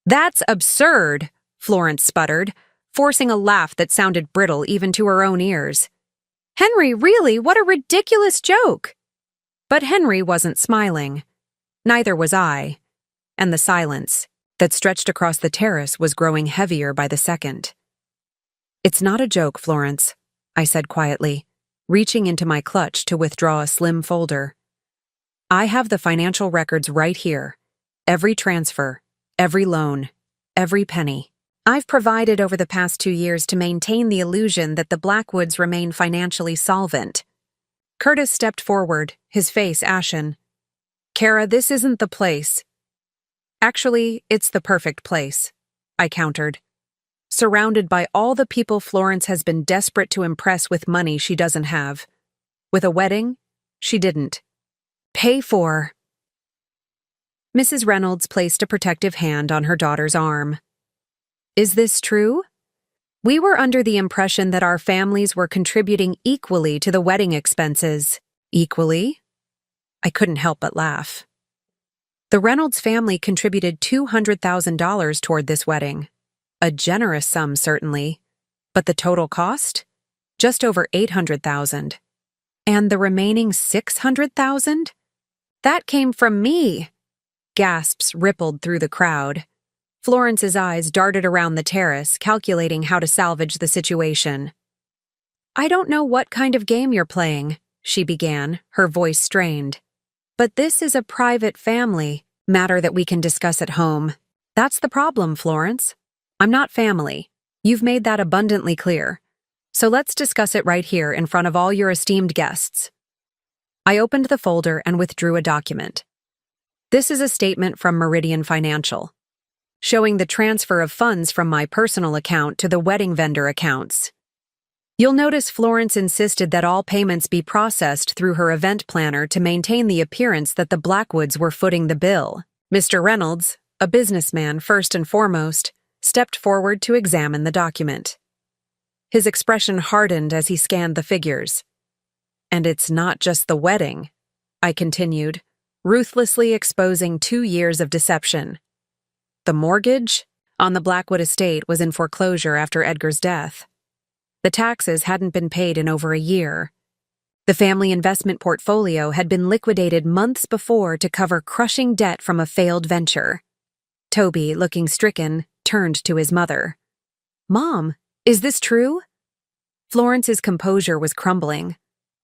"That's absurd," Florence sputtered, forcing a laugh that sounded brittle even to her own ears. "Henry, really, what a ridiculous joke!" But Henry wasn't smiling. Neither was I, and the silence that stretched across the terrace was growing heavier by the second. "It's not a joke, Florence," I said quietly, reaching into my clutch to withdraw a slim folder. "I have the financial records right here. Every transfer, every loan, every penny. I've provided over the past 2 years to maintain the illusion that the Blackwoods remain financially solvent." Curtis stepped forward, his face ashen. "Kara, this isn't the place." "Actually, it's the perfect place," I countered. "Surrounded by all the people Florence has been desperate to impress with money she doesn't have. With a wedding, she didn't. Pay for." Mrs. Reynolds placed a protective hand on her daughter's arm. "Is this true? We were under the impression that our families were contributing equally to the wedding expenses." "Equally?" I couldn't help but laugh. "The Reynolds family contributed $200,000 toward this wedding. A generous sum, certainly. But the total cost? Just over $800,000. And the remaining $600,000? That came from me." Gasps rippled through the crowd. Florence's eyes darted around the terrace, calculating how to salvage the situation. "I don't know what kind of game you're playing," she began, her voice strained. "But this is a private family matter that we can discuss at home. That's the problem, Florence. I'm not family. You've made that abundantly clear. So let's discuss it right here in front of all your esteemed guests." I opened the folder and withdrew a document. This is a statement from Meridian Financial, showing the transfer of funds from my personal account to the wedding vendor accounts. You'll notice Florence insisted that all payments be processed through her event planner to maintain the appearance that the Blackwoods were footing the bill. Mr. Reynolds, a businessman first and foremost, stepped forward to examine the document. His expression hardened as he scanned the figures. "And it's not just the wedding," I continued, ruthlessly exposing 2 years of deception. "The mortgage, on the Blackwood estate was in foreclosure after Edgar's death. The taxes hadn't been paid in over a year. The family investment portfolio had been liquidated months before to cover crushing debt from a failed venture. Toby, looking stricken, turned to his mother. "Mom, is this true?" Florence's composure was crumbling.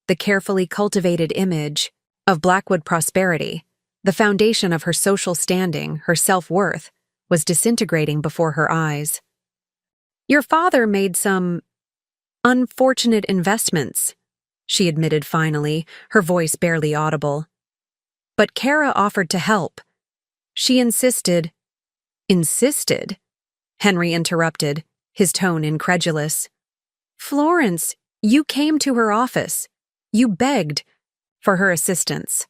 The carefully cultivated image of Blackwood prosperity, the foundation of her social standing, her self-worth, was disintegrating before her eyes. "Your father made some unfortunate investments," she admitted finally, her voice barely audible. "But Kara offered to help. She insisted—" "Insisted?" Henry interrupted, his tone incredulous. "Florence, you came to her office. You begged for her assistance.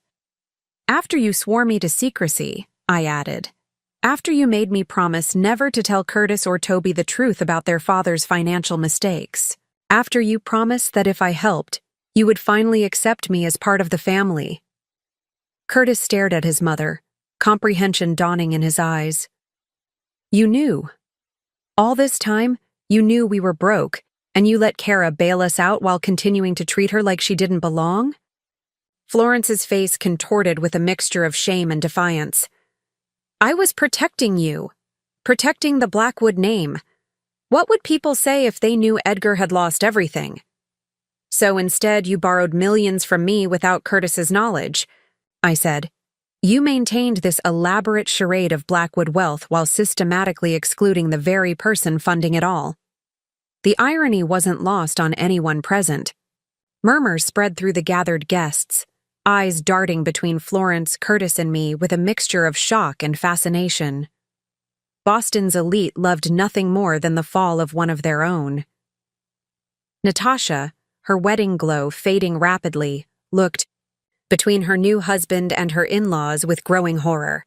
After you swore me to secrecy," I added. "After you made me promise never to tell Curtis or Toby the truth about their father's financial mistakes. After you promised that if I helped, you would finally accept me as part of the family." Curtis stared at his mother, comprehension dawning in his eyes. "You knew. All this time, you knew we were broke, and you let Kara bail us out while continuing to treat her like she didn't belong?" Florence's face contorted with a mixture of shame and defiance. "I was protecting you. Protecting the Blackwood name. What would people say if they knew Edgar had lost everything? So instead you borrowed millions from me without Curtis's knowledge," I said. "You maintained this elaborate charade of Blackwood wealth while systematically excluding the very person funding it all." The irony wasn't lost on anyone present. Murmurs spread through the gathered guests, eyes darting between Florence, Curtis, and me with a mixture of shock and fascination. Boston's elite loved nothing more than the fall of one of their own. Natasha, her wedding glow fading rapidly, looked between her new husband and her in-laws with growing horror.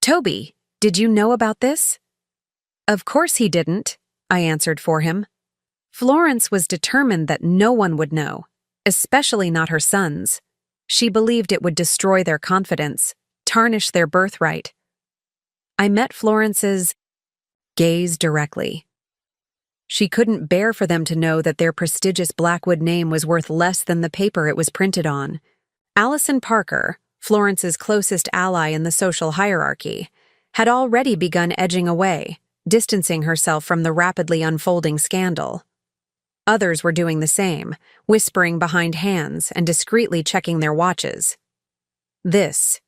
"Toby, did you know about this?" "Of course he didn't," I answered for him. Florence was determined that no one would know, especially not her sons. She believed it would destroy their confidence, tarnish their birthright. I met Florence's gaze directly. She couldn't bear for them to know that their prestigious Blackwood name was worth less than the paper it was printed on. Allison Parker, Florence's closest ally in the social hierarchy, had already begun edging away, distancing herself from the rapidly unfolding scandal. Others were doing the same, whispering behind hands and discreetly checking their watches. "This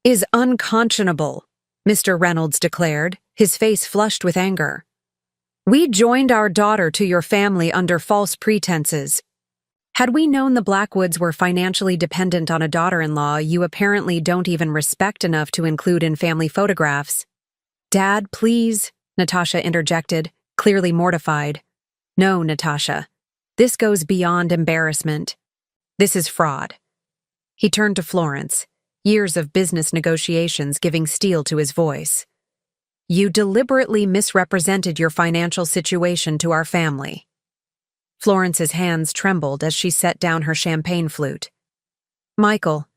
is unconscionable," Mr. Reynolds declared, his face flushed with anger. "We joined our daughter to your family under false pretenses. Had we known the Blackwoods were financially dependent on a daughter-in-law you apparently don't even respect enough to include in family photographs." "Dad, please," Natasha interjected, clearly mortified. "No, Natasha. This goes beyond embarrassment. This is fraud." He turned to Florence, years of business negotiations giving steel to his voice. "You deliberately misrepresented your financial situation to our family." Florence's hands trembled as she set down her champagne flute. "Michael,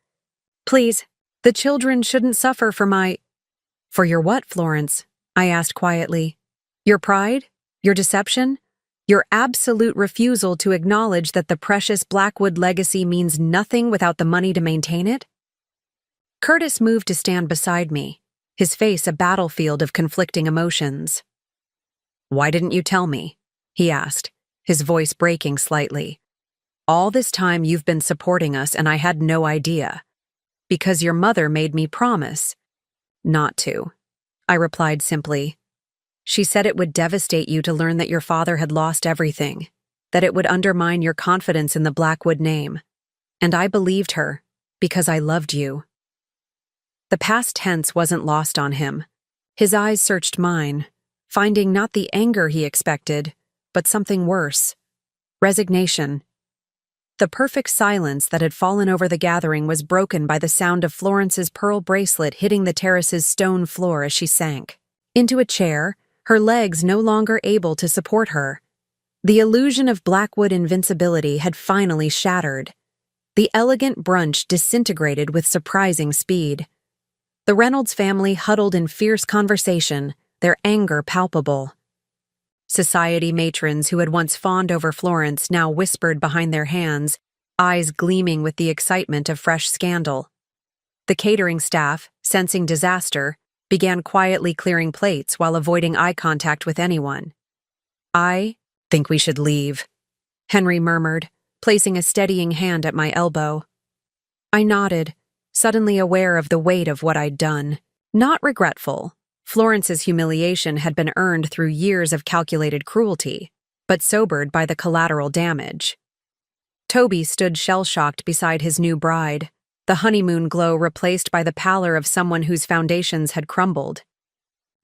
please, the children shouldn't suffer for my—" "For your what, Florence?" I asked quietly. "Your pride? Your deception? Your absolute refusal to acknowledge that the precious Blackwood legacy means nothing without the money to maintain it?" Curtis moved to stand beside me, his face a battlefield of conflicting emotions. "Why didn't you tell me?" he asked, his voice breaking slightly. "All this time you've been supporting us and I had no idea. Because your mother made me promise not to," I replied simply. "She said it would devastate you to learn that your father had lost everything, that it would undermine your confidence in the Blackwood name. And I believed her, because I loved you." The past tense wasn't lost on him. His eyes searched mine, finding not the anger he expected, but something worse. Resignation. The perfect silence that had fallen over the gathering was broken by the sound of Florence's pearl bracelet hitting the terrace's stone floor as she sank into a chair, her legs no longer able to support her. The illusion of Blackwood invincibility had finally shattered. The elegant brunch disintegrated with surprising speed. The Reynolds family huddled in fierce conversation, their anger palpable. Society matrons who had once fawned over Florence now whispered behind their hands, eyes gleaming with the excitement of fresh scandal. The catering staff, sensing disaster, began quietly clearing plates while avoiding eye contact with anyone. "I think we should leave," Henry murmured, placing a steadying hand at my elbow. I nodded, suddenly aware of the weight of what I'd done. Not regretful. Florence's humiliation had been earned through years of calculated cruelty, but sobered by the collateral damage. Toby stood shell-shocked beside his new bride, the honeymoon glow replaced by the pallor of someone whose foundations had crumbled.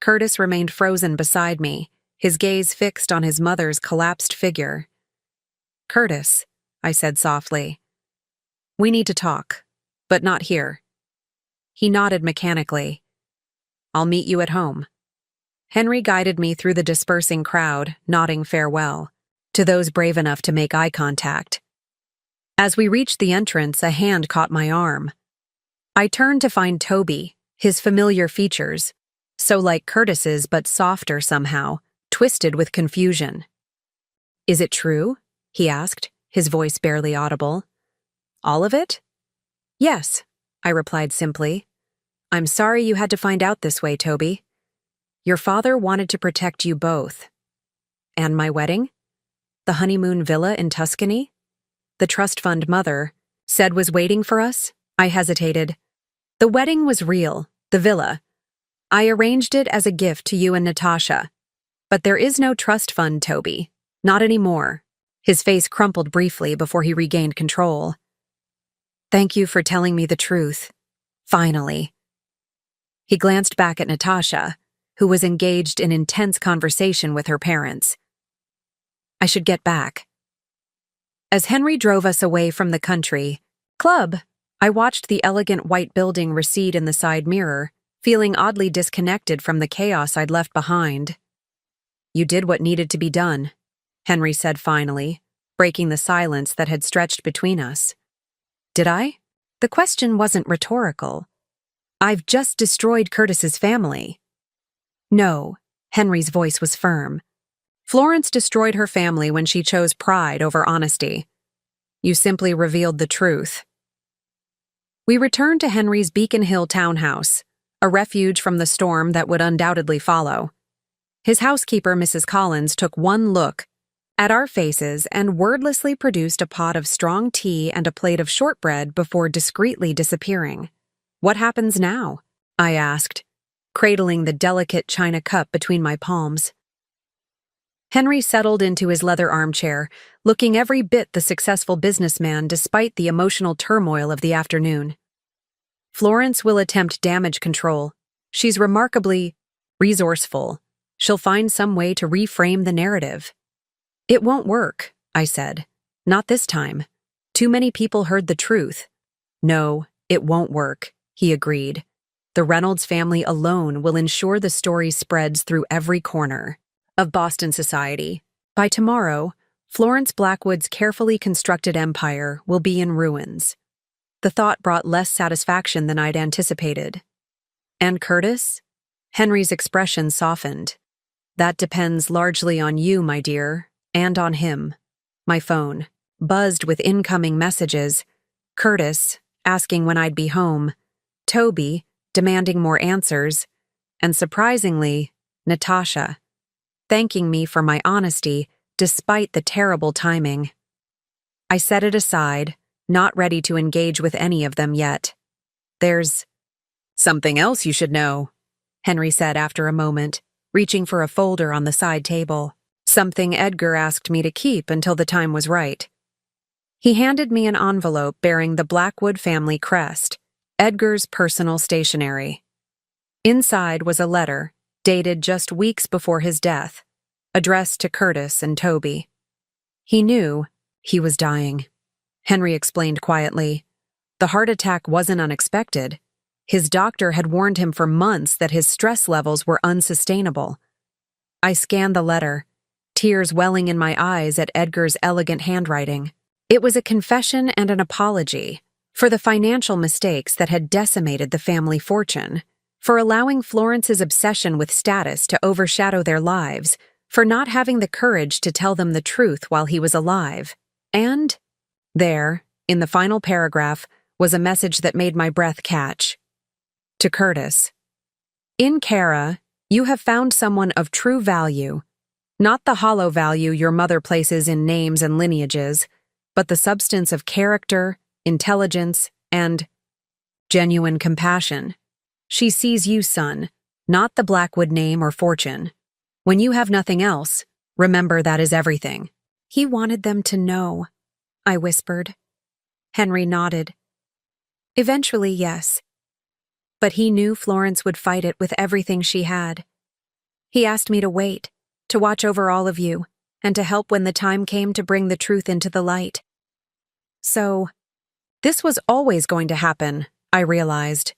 Curtis remained frozen beside me, his gaze fixed on his mother's collapsed figure. "Curtis," I said softly, "we need to talk, but not here." He nodded mechanically. "I'll meet you at home." Henry guided me through the dispersing crowd, nodding farewell to those brave enough to make eye contact. As we reached the entrance, a hand caught my arm. I turned to find Toby, his familiar features, so like Curtis's but softer somehow, twisted with confusion. "Is it true?" he asked, his voice barely audible. "All of it?" "Yes," I replied simply. "I'm sorry you had to find out this way, Toby. Your father wanted to protect you both." "And my wedding? The honeymoon villa in Tuscany? The trust fund mother said was waiting for us?" I hesitated. "The wedding was real, the villa. I arranged it as a gift to you and Natasha. But there is no trust fund, Toby. Not anymore." His face crumpled briefly before he regained control. "Thank you for telling me the truth. Finally." He glanced back at Natasha, who was engaged in intense conversation with her parents. "I should get back." As Henry drove us away from the country club, I watched the elegant white building recede in the side mirror, feeling oddly disconnected from the chaos I'd left behind. "You did what needed to be done," Henry said finally, breaking the silence that had stretched between us. "Did I?" The question wasn't rhetorical. "I've just destroyed Curtis's family." "No," Henry's voice was firm. "Florence destroyed her family when she chose pride over honesty. You simply revealed the truth." We returned to Henry's Beacon Hill townhouse, a refuge from the storm that would undoubtedly follow. His housekeeper, Mrs. Collins, took one look at our faces and wordlessly produced a pot of strong tea and a plate of shortbread before discreetly disappearing. "What happens now?" I asked, cradling the delicate china cup between my palms. Henry settled into his leather armchair, looking every bit the successful businessman despite the emotional turmoil of the afternoon. "Florence will attempt damage control. She's remarkably resourceful. She'll find some way to reframe the narrative." "It won't work," I said. "Not this time. Too many people heard the truth." "No, it won't work," he agreed. "The Reynolds family alone will ensure the story spreads through every corner of Boston society. By tomorrow, Florence Blackwood's carefully constructed empire will be in ruins." The thought brought less satisfaction than I'd anticipated. "And Curtis?" Henry's expression softened. "That depends largely on you, my dear, and on him." My phone buzzed with incoming messages. Curtis, asking when I'd be home. Toby, demanding more answers. And surprisingly, Natasha, thanking me for my honesty despite the terrible timing. I set it aside, not ready to engage with any of them yet. "There's something else you should know," Henry said after a moment, reaching for a folder on the side table. "Something Edgar asked me to keep until the time was right." He handed me an envelope bearing the Blackwood family crest, Edgar's personal stationery. Inside was a letter, dated just weeks before his death, addressed to Curtis and Toby. He knew he was dying. Henry explained quietly. The heart attack wasn't unexpected. His doctor had warned him for months that his stress levels were unsustainable. I scanned the letter, tears welling in my eyes at Edgar's elegant handwriting. It was a confession and an apology for the financial mistakes that had decimated the family fortune, for allowing Florence's obsession with status to overshadow their lives, for not having the courage to tell them the truth while he was alive. And there, in the final paragraph, was a message that made my breath catch. To Curtis. In Kara, you have found someone of true value, not the hollow value your mother places in names and lineages, but the substance of character, intelligence, and genuine compassion. She sees you, son, not the Blackwood name or fortune. When you have nothing else, remember that is everything. He wanted them to know, I whispered. Henry nodded. Eventually, yes. But he knew Florence would fight it with everything she had. He asked me to wait, to watch over all of you, and to help when the time came to bring the truth into the light. So, this was always going to happen, I realized.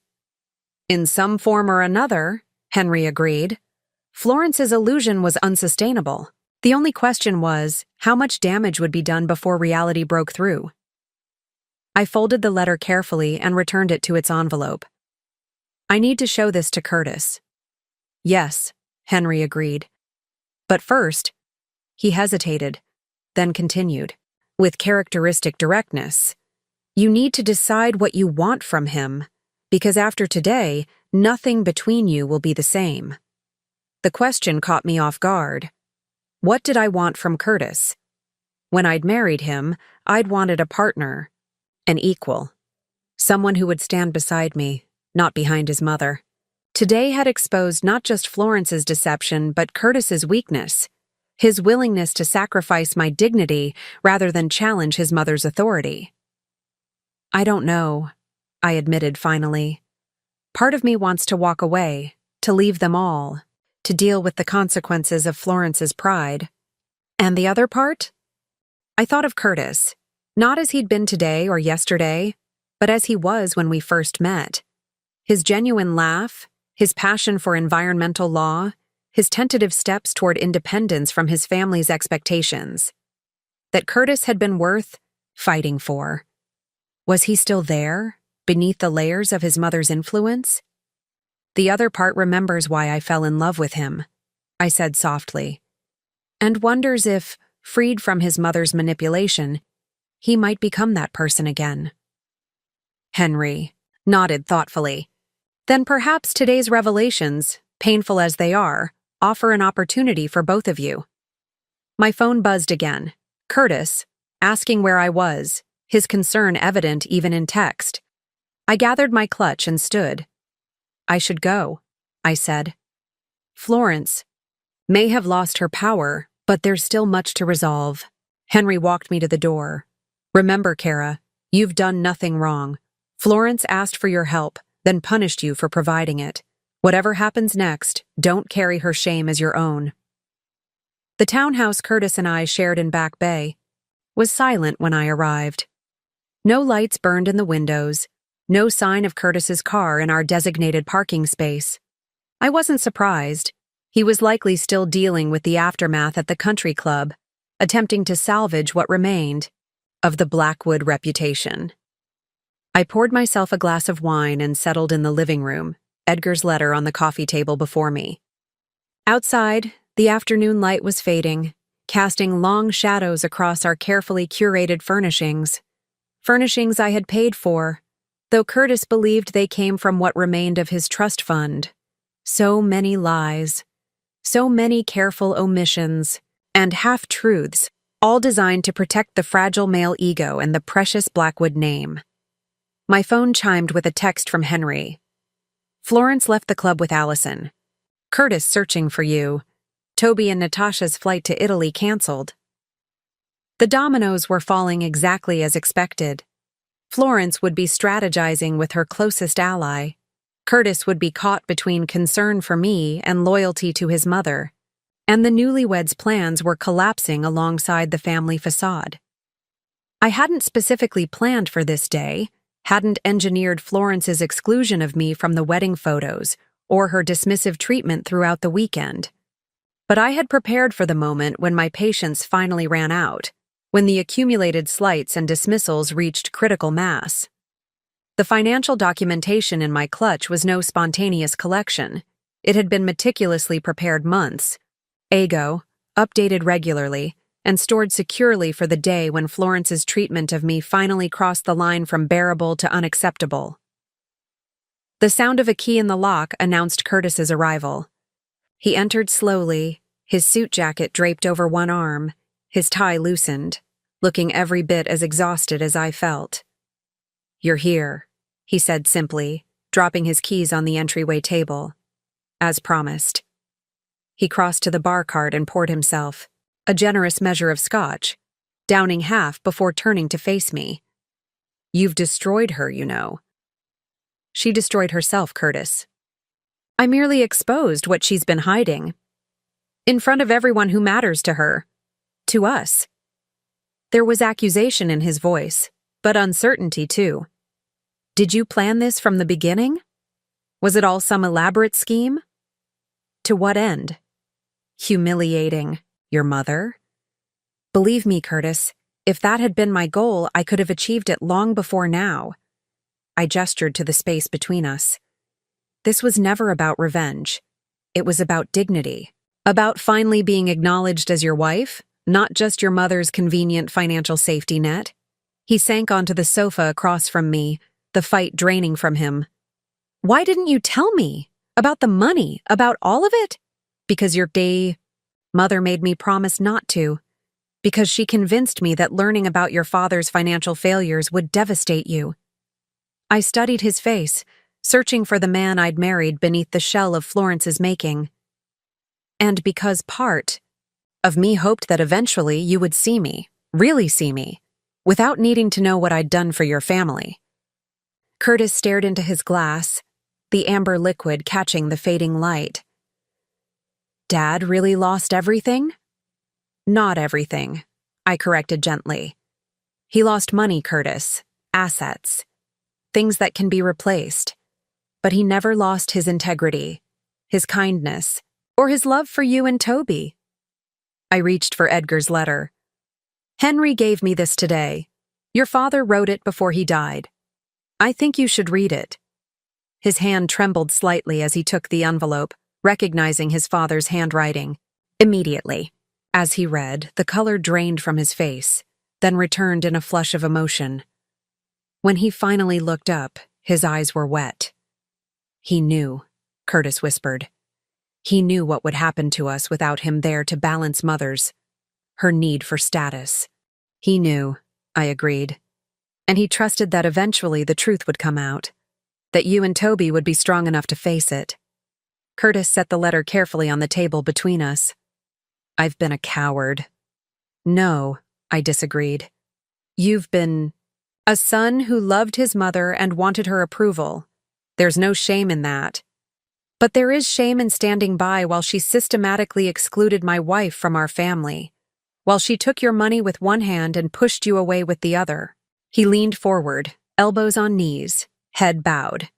In some form or another, Henry agreed. Florence's illusion was unsustainable. The only question was, how much damage would be done before reality broke through? I folded the letter carefully and returned it to its envelope. I need to show this to Curtis. Yes, Henry agreed. But first, he hesitated, then continued, with characteristic directness. You need to decide what you want from him, because after today, nothing between you will be the same. The question caught me off guard. What did I want from Curtis? When I'd married him, I'd wanted a partner, an equal, someone who would stand beside me, not behind his mother. Today had exposed not just Florence's deception, but Curtis's weakness, his willingness to sacrifice my dignity rather than challenge his mother's authority. I don't know, I admitted finally. Part of me wants to walk away, to leave them all, to deal with the consequences of Florence's pride. And the other part? I thought of Curtis, not as he'd been today or yesterday, but as he was when we first met. His genuine laugh, his passion for environmental law, his tentative steps toward independence from his family's expectations. That Curtis had been worth fighting for. Was he still there, beneath the layers of his mother's influence? The other part remembers why I fell in love with him, I said softly, and wonders if, freed from his mother's manipulation, he might become that person again. Henry nodded thoughtfully. Then perhaps today's revelations, painful as they are, offer an opportunity for both of you. My phone buzzed again. Curtis, asking where I was, his concern evident even in text. I gathered my clutch and stood. I should go, I said. Florence may have lost her power, but there's still much to resolve. Henry walked me to the door. Remember, Kara, you've done nothing wrong. Florence asked for your help, then punished you for providing it. Whatever happens next, don't carry her shame as your own. The townhouse Curtis and I shared in Back Bay was silent when I arrived. No lights burned in the windows, no sign of Curtis's car in our designated parking space. I wasn't surprised. He was likely still dealing with the aftermath at the country club, attempting to salvage what remained of the Blackwood reputation. I poured myself a glass of wine and settled in the living room, Edgar's letter on the coffee table before me. Outside, the afternoon light was fading, casting long shadows across our carefully curated furnishings. Furnishings I had paid for, though Curtis believed they came from what remained of his trust fund. So many lies, so many careful omissions, and half-truths, all designed to protect the fragile male ego and the precious Blackwood name. My phone chimed with a text from Henry. Florence left the club with Allison. Curtis searching for you. Toby and Natasha's flight to Italy canceled. The dominoes were falling exactly as expected. Florence would be strategizing with her closest ally. Curtis would be caught between concern for me and loyalty to his mother. And the newlyweds' plans were collapsing alongside the family facade. I hadn't specifically planned for this day, hadn't engineered Florence's exclusion of me from the wedding photos or her dismissive treatment throughout the weekend. But I had prepared for the moment when my patience finally ran out, when the accumulated slights and dismissals reached critical mass. The financial documentation in my clutch was no spontaneous collection. It had been meticulously prepared months, ago, updated regularly, and stored securely for the day when Florence's treatment of me finally crossed the line from bearable to unacceptable. The sound of a key in the lock announced Curtis's arrival. He entered slowly, his suit jacket draped over one arm, his tie loosened, looking every bit as exhausted as I felt. "You're here," he said simply, dropping his keys on the entryway table. As promised. He crossed to the bar cart and poured himself a generous measure of scotch, downing half before turning to face me. "You've destroyed her, you know." "She destroyed herself, Curtis. I merely exposed what she's been hiding. In front of everyone who matters to her. To us." There was accusation in his voice, but uncertainty too. "Did you plan this from the beginning? Was it all some elaborate scheme? To what end? Humiliating your mother?" "Believe me, Curtis, if that had been my goal, I could have achieved it long before now." I gestured to the space between us. "This was never about revenge. It was about dignity. About finally being acknowledged as your wife, not just your mother's convenient financial safety net." He sank onto the sofa across from me, the fight draining from him. "Why didn't you tell me? About the money, about all of it?" "Because your mother made me promise not to. Because she convinced me that learning about your father's financial failures would devastate you." I studied his face, searching for the man I'd married beneath the shell of Florence's making. "And because part of me hoped that eventually you would see me, really see me, without needing to know what I'd done for your family." Curtis stared into his glass, the amber liquid catching the fading light. "Dad really lost everything?" "Not everything," I corrected gently. "He lost money, Curtis, assets, things that can be replaced. But he never lost his integrity, his kindness, or his love for you and Toby." I reached for Edgar's letter. "Henry gave me this today. Your father wrote it before he died. I think you should read it." His hand trembled slightly as he took the envelope, recognizing his father's handwriting. Immediately, as he read, the color drained from his face, then returned in a flush of emotion. When he finally looked up, his eyes were wet. "He knew," Curtis whispered. "He knew what would happen to us without him there to balance her need for status." "He knew," I agreed. "And he trusted that eventually the truth would come out, that you and Toby would be strong enough to face it." Curtis set the letter carefully on the table between us. "I've been a coward." "No," I disagreed. "You've been a son who loved his mother and wanted her approval. There's no shame in that. But there is shame in standing by while she systematically excluded my wife from our family, while she took your money with one hand and pushed you away with the other." He leaned forward, elbows on knees, head bowed.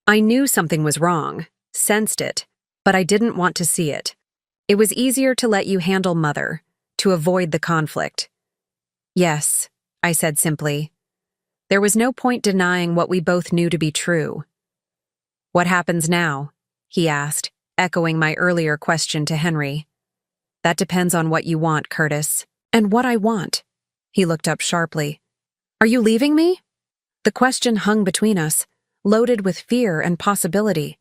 "I knew something was wrong, sensed it, but I didn't want to see it. It was easier to let you handle Mother, to avoid the conflict." "Yes," I said simply. There was no point denying what we both knew to be true. "What happens now?" he asked, echoing my earlier question to Henry. "That depends on what you want, Curtis." "And what I want?" He looked up sharply. "Are you leaving me?" The question hung between us, loaded with fear and possibility.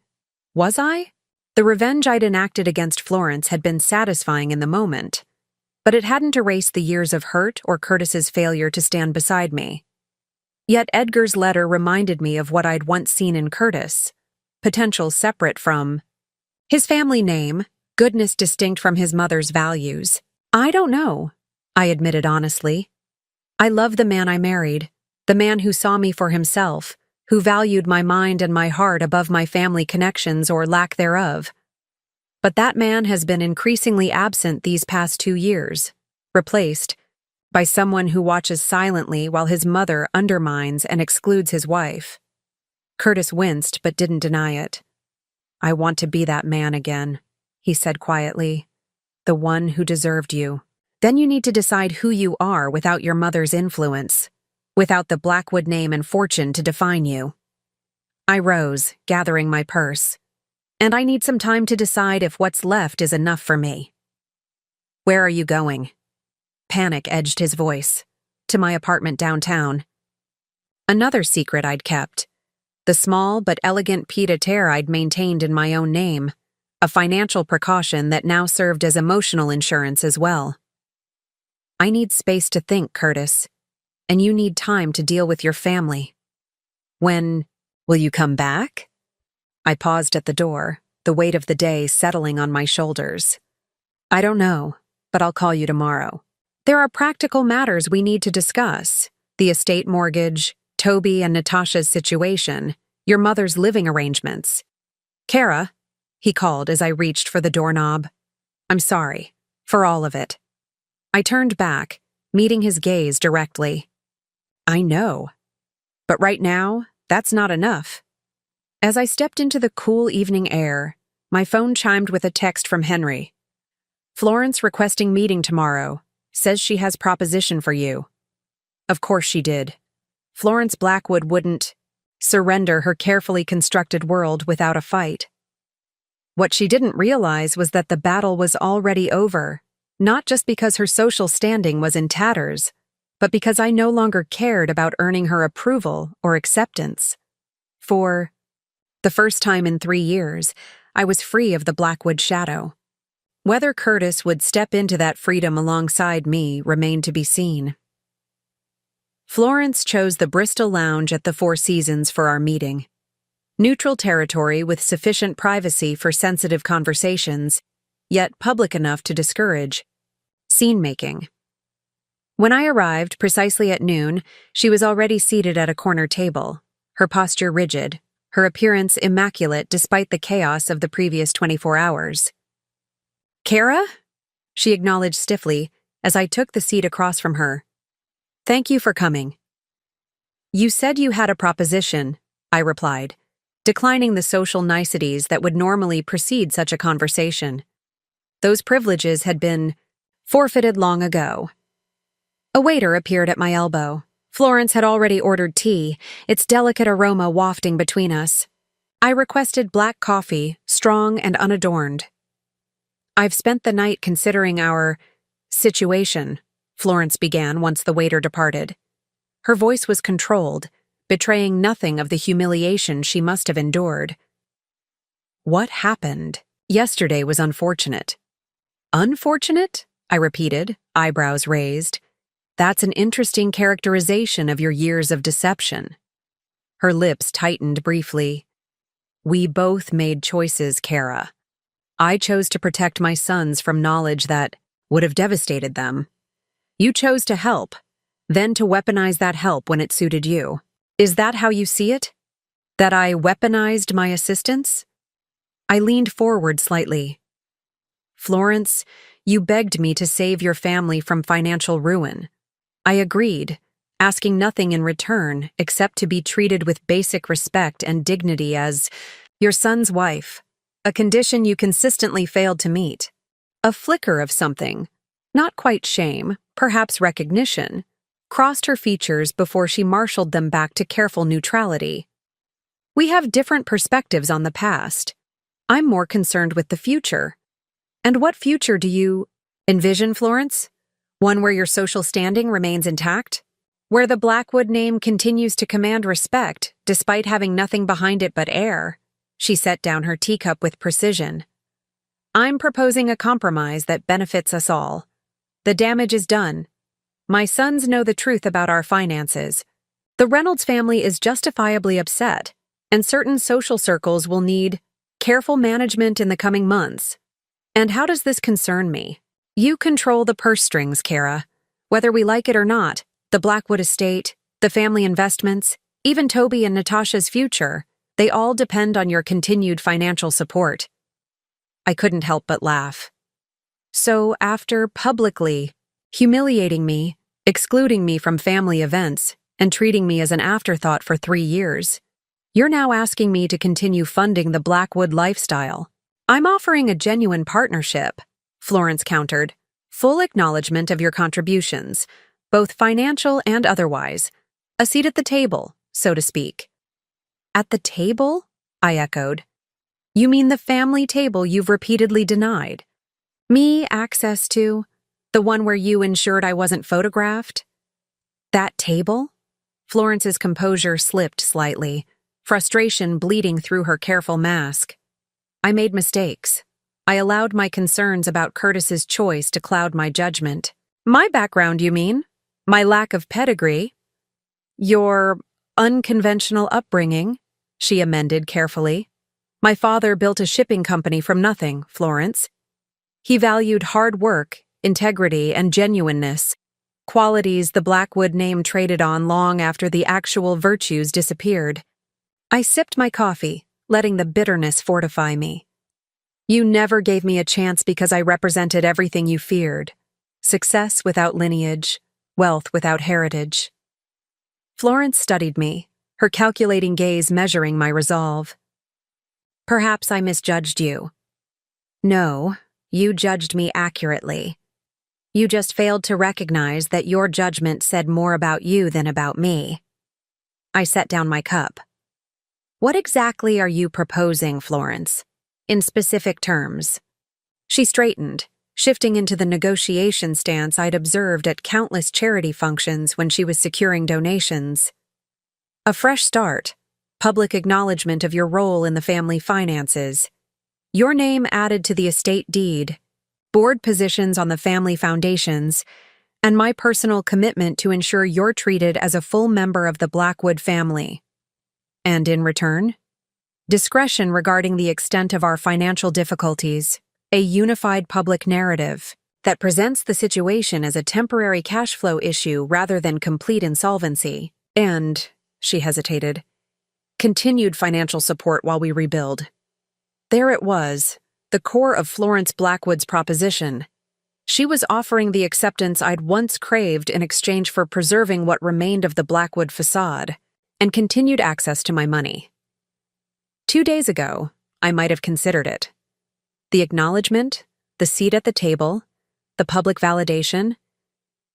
Was I? The revenge I'd enacted against Florence had been satisfying in the moment, but it hadn't erased the years of hurt or Curtis's failure to stand beside me. Yet Edgar's letter reminded me of what I'd once seen in Curtis, potential separate from his family name, goodness distinct from his mother's values. "I don't know," I admitted honestly. "I love the man I married, the man who saw me for himself, who valued my mind and my heart above my family connections or lack thereof. But that man has been increasingly absent these past 2 years, replaced by someone who watches silently while his mother undermines and excludes his wife." Curtis winced but didn't deny it. "I want to be that man again," he said quietly. "The one who deserved you. Then you need to decide who you are without your mother's influence, without the Blackwood name and fortune to define you. I rose, gathering my purse. And I need some time to decide if what's left is enough for me. Where are you going? Panic edged his voice. To my apartment downtown. Another secret I'd kept. The small but elegant pied-à-terre I'd maintained in my own name. A financial precaution that now served as emotional insurance as well. I need space to think, Curtis. And you need time to deal with your family. When will you come back? I paused at the door, the weight of the day settling on my shoulders. I don't know, but I'll call you tomorrow. There are practical matters we need to discuss. The estate mortgage, Toby and Natasha's situation, your mother's living arrangements. Kara, he called as I reached for the doorknob. I'm sorry, for all of it. I turned back, meeting his gaze directly. I know. But right now, that's not enough. As I stepped into the cool evening air, my phone chimed with a text from Henry. Florence requesting meeting tomorrow. Says she has proposition for you. Of course she did. Florence Blackwood wouldn't surrender her carefully constructed world without a fight. What she didn't realize was that the battle was already over, not just because her social standing was in tatters, but because I no longer cared about earning her approval or acceptance. For the first time in 3 years, I was free of the Blackwood shadow. Whether Curtis would step into that freedom alongside me remained to be seen. Florence chose the Bristol Lounge at the Four Seasons for our meeting. Neutral territory with sufficient privacy for sensitive conversations, yet public enough to discourage scene-making. When I arrived precisely at noon, she was already seated at a corner table, her posture rigid, her appearance immaculate despite the chaos of the previous 24 hours. Kara? She acknowledged stiffly as I took the seat across from her. Thank you for coming. You said you had a proposition, I replied, declining the social niceties that would normally precede such a conversation. Those privileges had been forfeited long ago. A waiter appeared at my elbow. Florence had already ordered tea, its delicate aroma wafting between us. I requested black coffee, strong and unadorned. I've spent the night considering our situation, Florence began once the waiter departed. Her voice was controlled, betraying nothing of the humiliation she must have endured. What happened? Yesterday was unfortunate. Unfortunate? I repeated, eyebrows raised. That's an interesting characterization of your years of deception. Her lips tightened briefly. We both made choices, Kara. I chose to protect my sons from knowledge that would have devastated them. You chose to help, then to weaponize that help when it suited you. Is that how you see it? That I weaponized my assistance? I leaned forward slightly. Florence, you begged me to save your family from financial ruin. I agreed, asking nothing in return except to be treated with basic respect and dignity as your son's wife, a condition you consistently failed to meet. A flicker of something, not quite shame, perhaps recognition, crossed her features before she marshaled them back to careful neutrality. We have different perspectives on the past. I'm more concerned with the future. And what future do you envision, Florence? One where your social standing remains intact? Where the Blackwood name continues to command respect, despite having nothing behind it but air? She set down her teacup with precision. I'm proposing a compromise that benefits us all. The damage is done. My sons know the truth about our finances. The Reynolds family is justifiably upset, and certain social circles will need careful management in the coming months. And how does this concern me? You control the purse strings, Kara. Whether we like it or not, the Blackwood estate, the family investments, even Toby and Natasha's future, they all depend on your continued financial support. I couldn't help but laugh. So after publicly humiliating me, excluding me from family events, and treating me as an afterthought for 3 years, you're now asking me to continue funding the Blackwood lifestyle. I'm offering a genuine partnership, Florence countered. Full acknowledgement of your contributions, both financial and otherwise. A seat at the table, so to speak. At the table? I echoed. You mean the family table you've repeatedly denied? Me access to? The one where you ensured I wasn't photographed? That table? Florence's composure slipped slightly, frustration bleeding through her careful mask. I made mistakes. I allowed my concerns about Curtis's choice to cloud my judgment. My background, you mean? My lack of pedigree? Your unconventional upbringing, she amended carefully. My father built a shipping company from nothing, Florence. He valued hard work, integrity, and genuineness, qualities the Blackwood name traded on long after the actual virtues disappeared. I sipped my coffee, letting the bitterness fortify me. You never gave me a chance because I represented everything you feared. Success without lineage, wealth without heritage. Florence studied me, her calculating gaze measuring my resolve. Perhaps I misjudged you. No, you judged me accurately. You just failed to recognize that your judgment said more about you than about me. I set down my cup. What exactly are you proposing, Florence? In specific terms. She straightened, shifting into the negotiation stance I'd observed at countless charity functions when she was securing donations. A fresh start, public acknowledgement of your role in the family finances, your name added to the estate deed, board positions on the family foundations, and my personal commitment to ensure you're treated as a full member of the Blackwood family. And in return, discretion regarding the extent of our financial difficulties, a unified public narrative that presents the situation as a temporary cash flow issue rather than complete insolvency, and, she hesitated, continued financial support while we rebuild. There it was, the core of Florence Blackwood's proposition. She was offering the acceptance I'd once craved in exchange for preserving what remained of the Blackwood facade, and continued access to my money. 2 days ago, I might have considered it. The acknowledgement, the seat at the table, the public validation,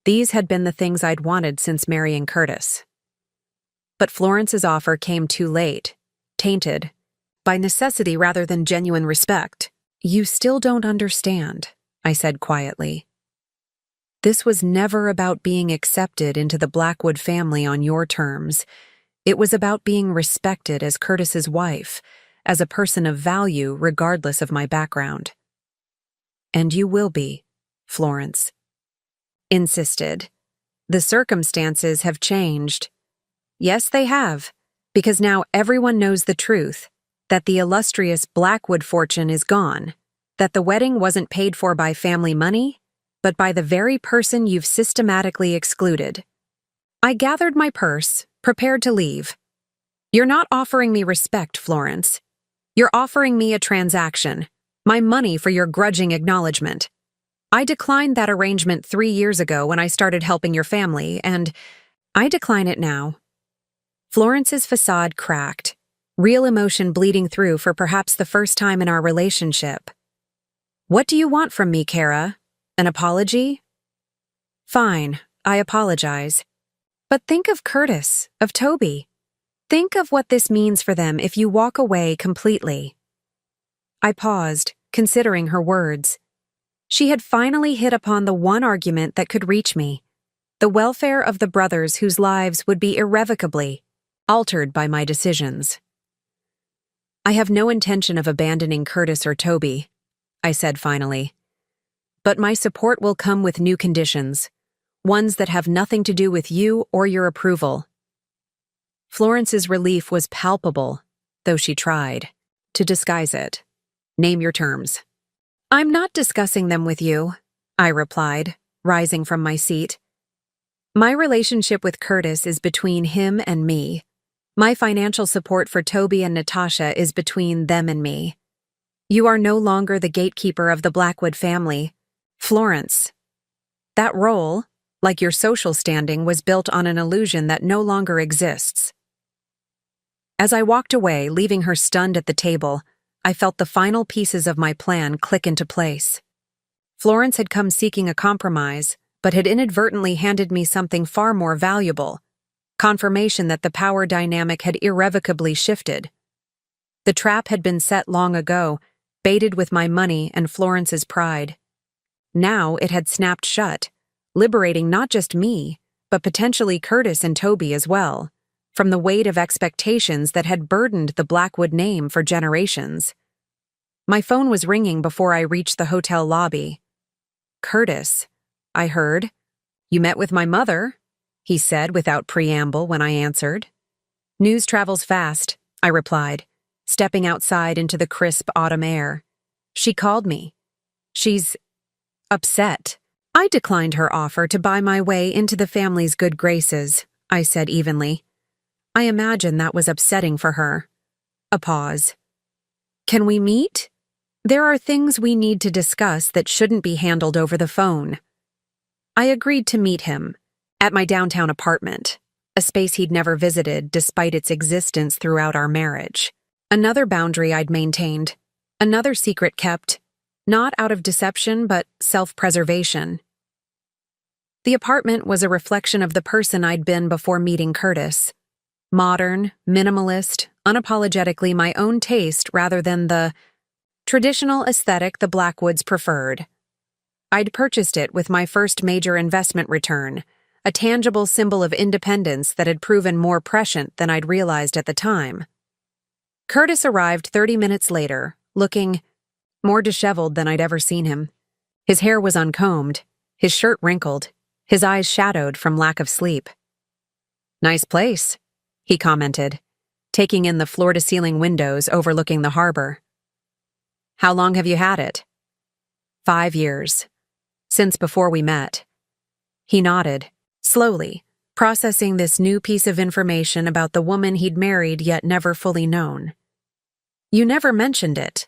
these had been the things I'd wanted since marrying Curtis. But Florence's offer came too late, tainted, by necessity rather than genuine respect. You still don't understand, I said quietly. This was never about being accepted into the Blackwood family on your terms. It was about being respected as Curtis's wife, as a person of value regardless of my background. And you will be, Florence insisted. The circumstances have changed. Yes, they have, because now everyone knows the truth, that the illustrious Blackwood fortune is gone, that the wedding wasn't paid for by family money, but by the very person you've systematically excluded. I gathered my purse, prepared to leave. You're not offering me respect, Florence. You're offering me a transaction, my money for your grudging acknowledgement. I declined that arrangement 3 years ago when I started helping your family, and I decline it now. Florence's facade cracked, real emotion bleeding through for perhaps the first time in our relationship. What do you want from me, Kara? An apology? Fine, I apologize. But think of Curtis, of Toby. Think of what this means for them if you walk away completely. I paused, considering her words. She had finally hit upon the one argument that could reach me, the welfare of the brothers whose lives would be irrevocably altered by my decisions. I have no intention of abandoning Curtis or Toby, I said finally. But my support will come with new conditions, ones that have nothing to do with you or your approval. Florence's relief was palpable, though she tried to disguise it. Name your terms. I'm not discussing them with you, I replied, rising from my seat. My relationship with Curtis is between him and me. My financial support for Toby and Natasha is between them and me. You are no longer the gatekeeper of the Blackwood family, Florence. That role, like your social standing, was built on an illusion that no longer exists. As I walked away, leaving her stunned at the table, I felt the final pieces of my plan click into place. Florence had come seeking a compromise, but had inadvertently handed me something far more valuable: confirmation that the power dynamic had irrevocably shifted. The trap had been set long ago, baited with my money and Florence's pride. Now it had snapped shut, liberating not just me, but potentially Curtis and Toby as well, from the weight of expectations that had burdened the Blackwood name for generations. My phone was ringing before I reached the hotel lobby. "Curtis," I heard. "You met with my mother," he said without preamble when I answered. "News travels fast," I replied, stepping outside into the crisp autumn air. "She called me. She's upset." I declined her offer to buy my way into the family's good graces, I said evenly. I imagine that was upsetting for her. A pause. "Can we meet? There are things we need to discuss that shouldn't be handled over the phone." I agreed to meet him at my downtown apartment, a space he'd never visited despite its existence throughout our marriage. Another boundary I'd maintained, another secret kept, not out of deception but self-preservation. The apartment was a reflection of the person I'd been before meeting Curtis. Modern, minimalist, unapologetically my own taste rather than the traditional aesthetic the Blackwoods preferred. I'd purchased it with my first major investment return, a tangible symbol of independence that had proven more prescient than I'd realized at the time. Curtis arrived 30 minutes later, looking more disheveled than I'd ever seen him. His hair was uncombed, his shirt wrinkled, his eyes shadowed from lack of sleep. "Nice place," he commented, taking in the floor-to-ceiling windows overlooking the harbor. "How long have you had it?" 5 years. Since before we met." He nodded, slowly, processing this new piece of information about the woman he'd married yet never fully known. "You never mentioned it.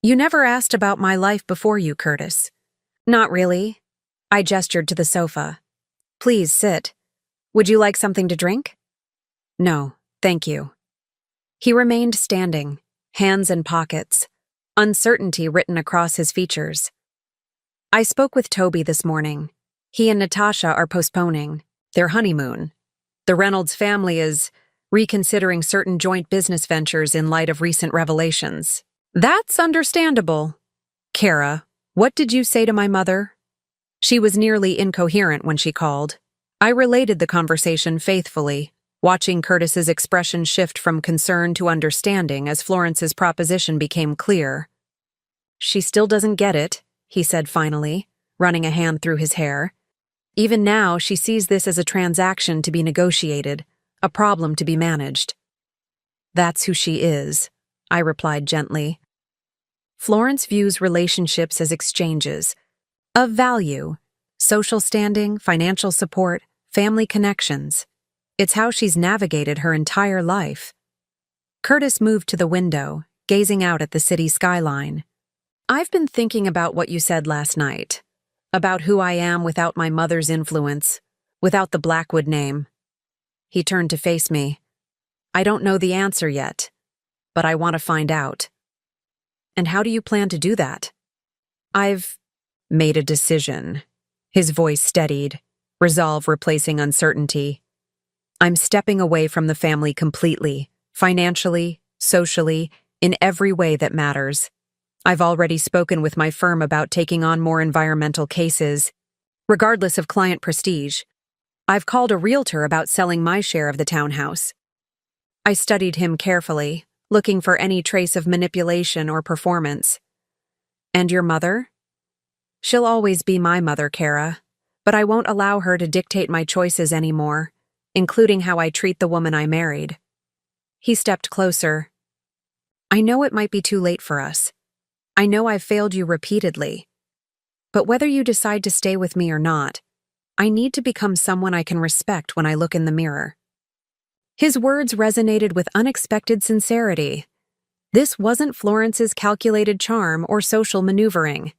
You never asked about my life before you, Curtis." "Not really." I gestured to the sofa. "Please sit. Would you like something to drink?" "No, thank you." He remained standing, hands in pockets, uncertainty written across his features. "I spoke with Toby this morning. He and Natasha are postponing their honeymoon. The Reynolds family is reconsidering certain joint business ventures in light of recent revelations." "That's understandable." "Kara, what did you say to my mother?" She was nearly incoherent when she called. I related the conversation faithfully, watching Curtis's expression shift from concern to understanding as Florence's proposition became clear. "She still doesn't get it," he said finally, running a hand through his hair. "Even now, she sees this as a transaction to be negotiated, a problem to be managed." "That's who she is," I replied gently. "Florence views relationships as exchanges of value, social standing, financial support, family connections. It's how she's navigated her entire life." Curtis moved to the window, gazing out at the city skyline. "I've been thinking about what you said last night, about who I am without my mother's influence, without the Blackwood name." He turned to face me. "I don't know the answer yet, but I want to find out." "And how do you plan to do that?" "I've made a decision." His voice steadied, resolve replacing uncertainty. "I'm stepping away from the family completely, financially, socially, in every way that matters. I've already spoken with my firm about taking on more environmental cases, regardless of client prestige. I've called a realtor about selling my share of the townhouse." I studied him carefully, looking for any trace of manipulation or performance. "And your mother?" "She'll always be my mother, Kara, but I won't allow her to dictate my choices anymore, including how I treat the woman I married." He stepped closer. "I know it might be too late for us. I know I've failed you repeatedly. But whether you decide to stay with me or not, I need to become someone I can respect when I look in the mirror." His words resonated with unexpected sincerity. This wasn't Florence's calculated charm or social maneuvering.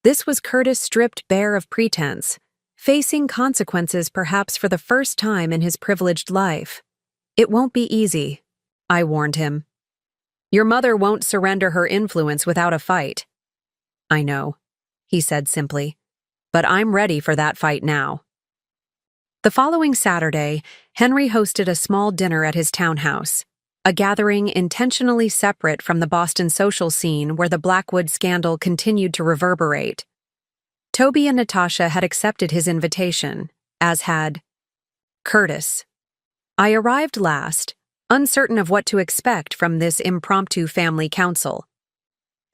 This was Curtis stripped bare of pretense, facing consequences perhaps for the first time in his privileged life. "It won't be easy," I warned him. "Your mother won't surrender her influence without a fight." "I know," he said simply, "but I'm ready for that fight now." The following Saturday, Henry hosted a small dinner at his townhouse, a gathering intentionally separate from the Boston social scene where the Blackwood scandal continued to reverberate. Toby and Natasha had accepted his invitation, as had Curtis. I arrived last, uncertain of what to expect from this impromptu family council.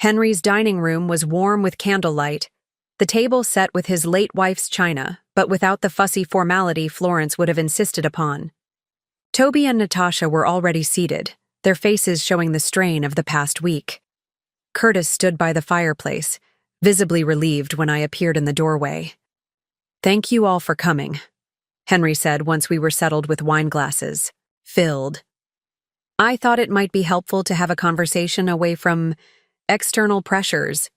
Henry's dining room was warm with candlelight, the table set with his late wife's china, but without the fussy formality Florence would have insisted upon. Toby and Natasha were already seated, their faces showing the strain of the past week. Curtis stood by the fireplace, visibly relieved when I appeared in the doorway. "Thank you all for coming," Henry said once we were settled with wine glasses, filled. "I thought it might be helpful to have a conversation away from external pressures."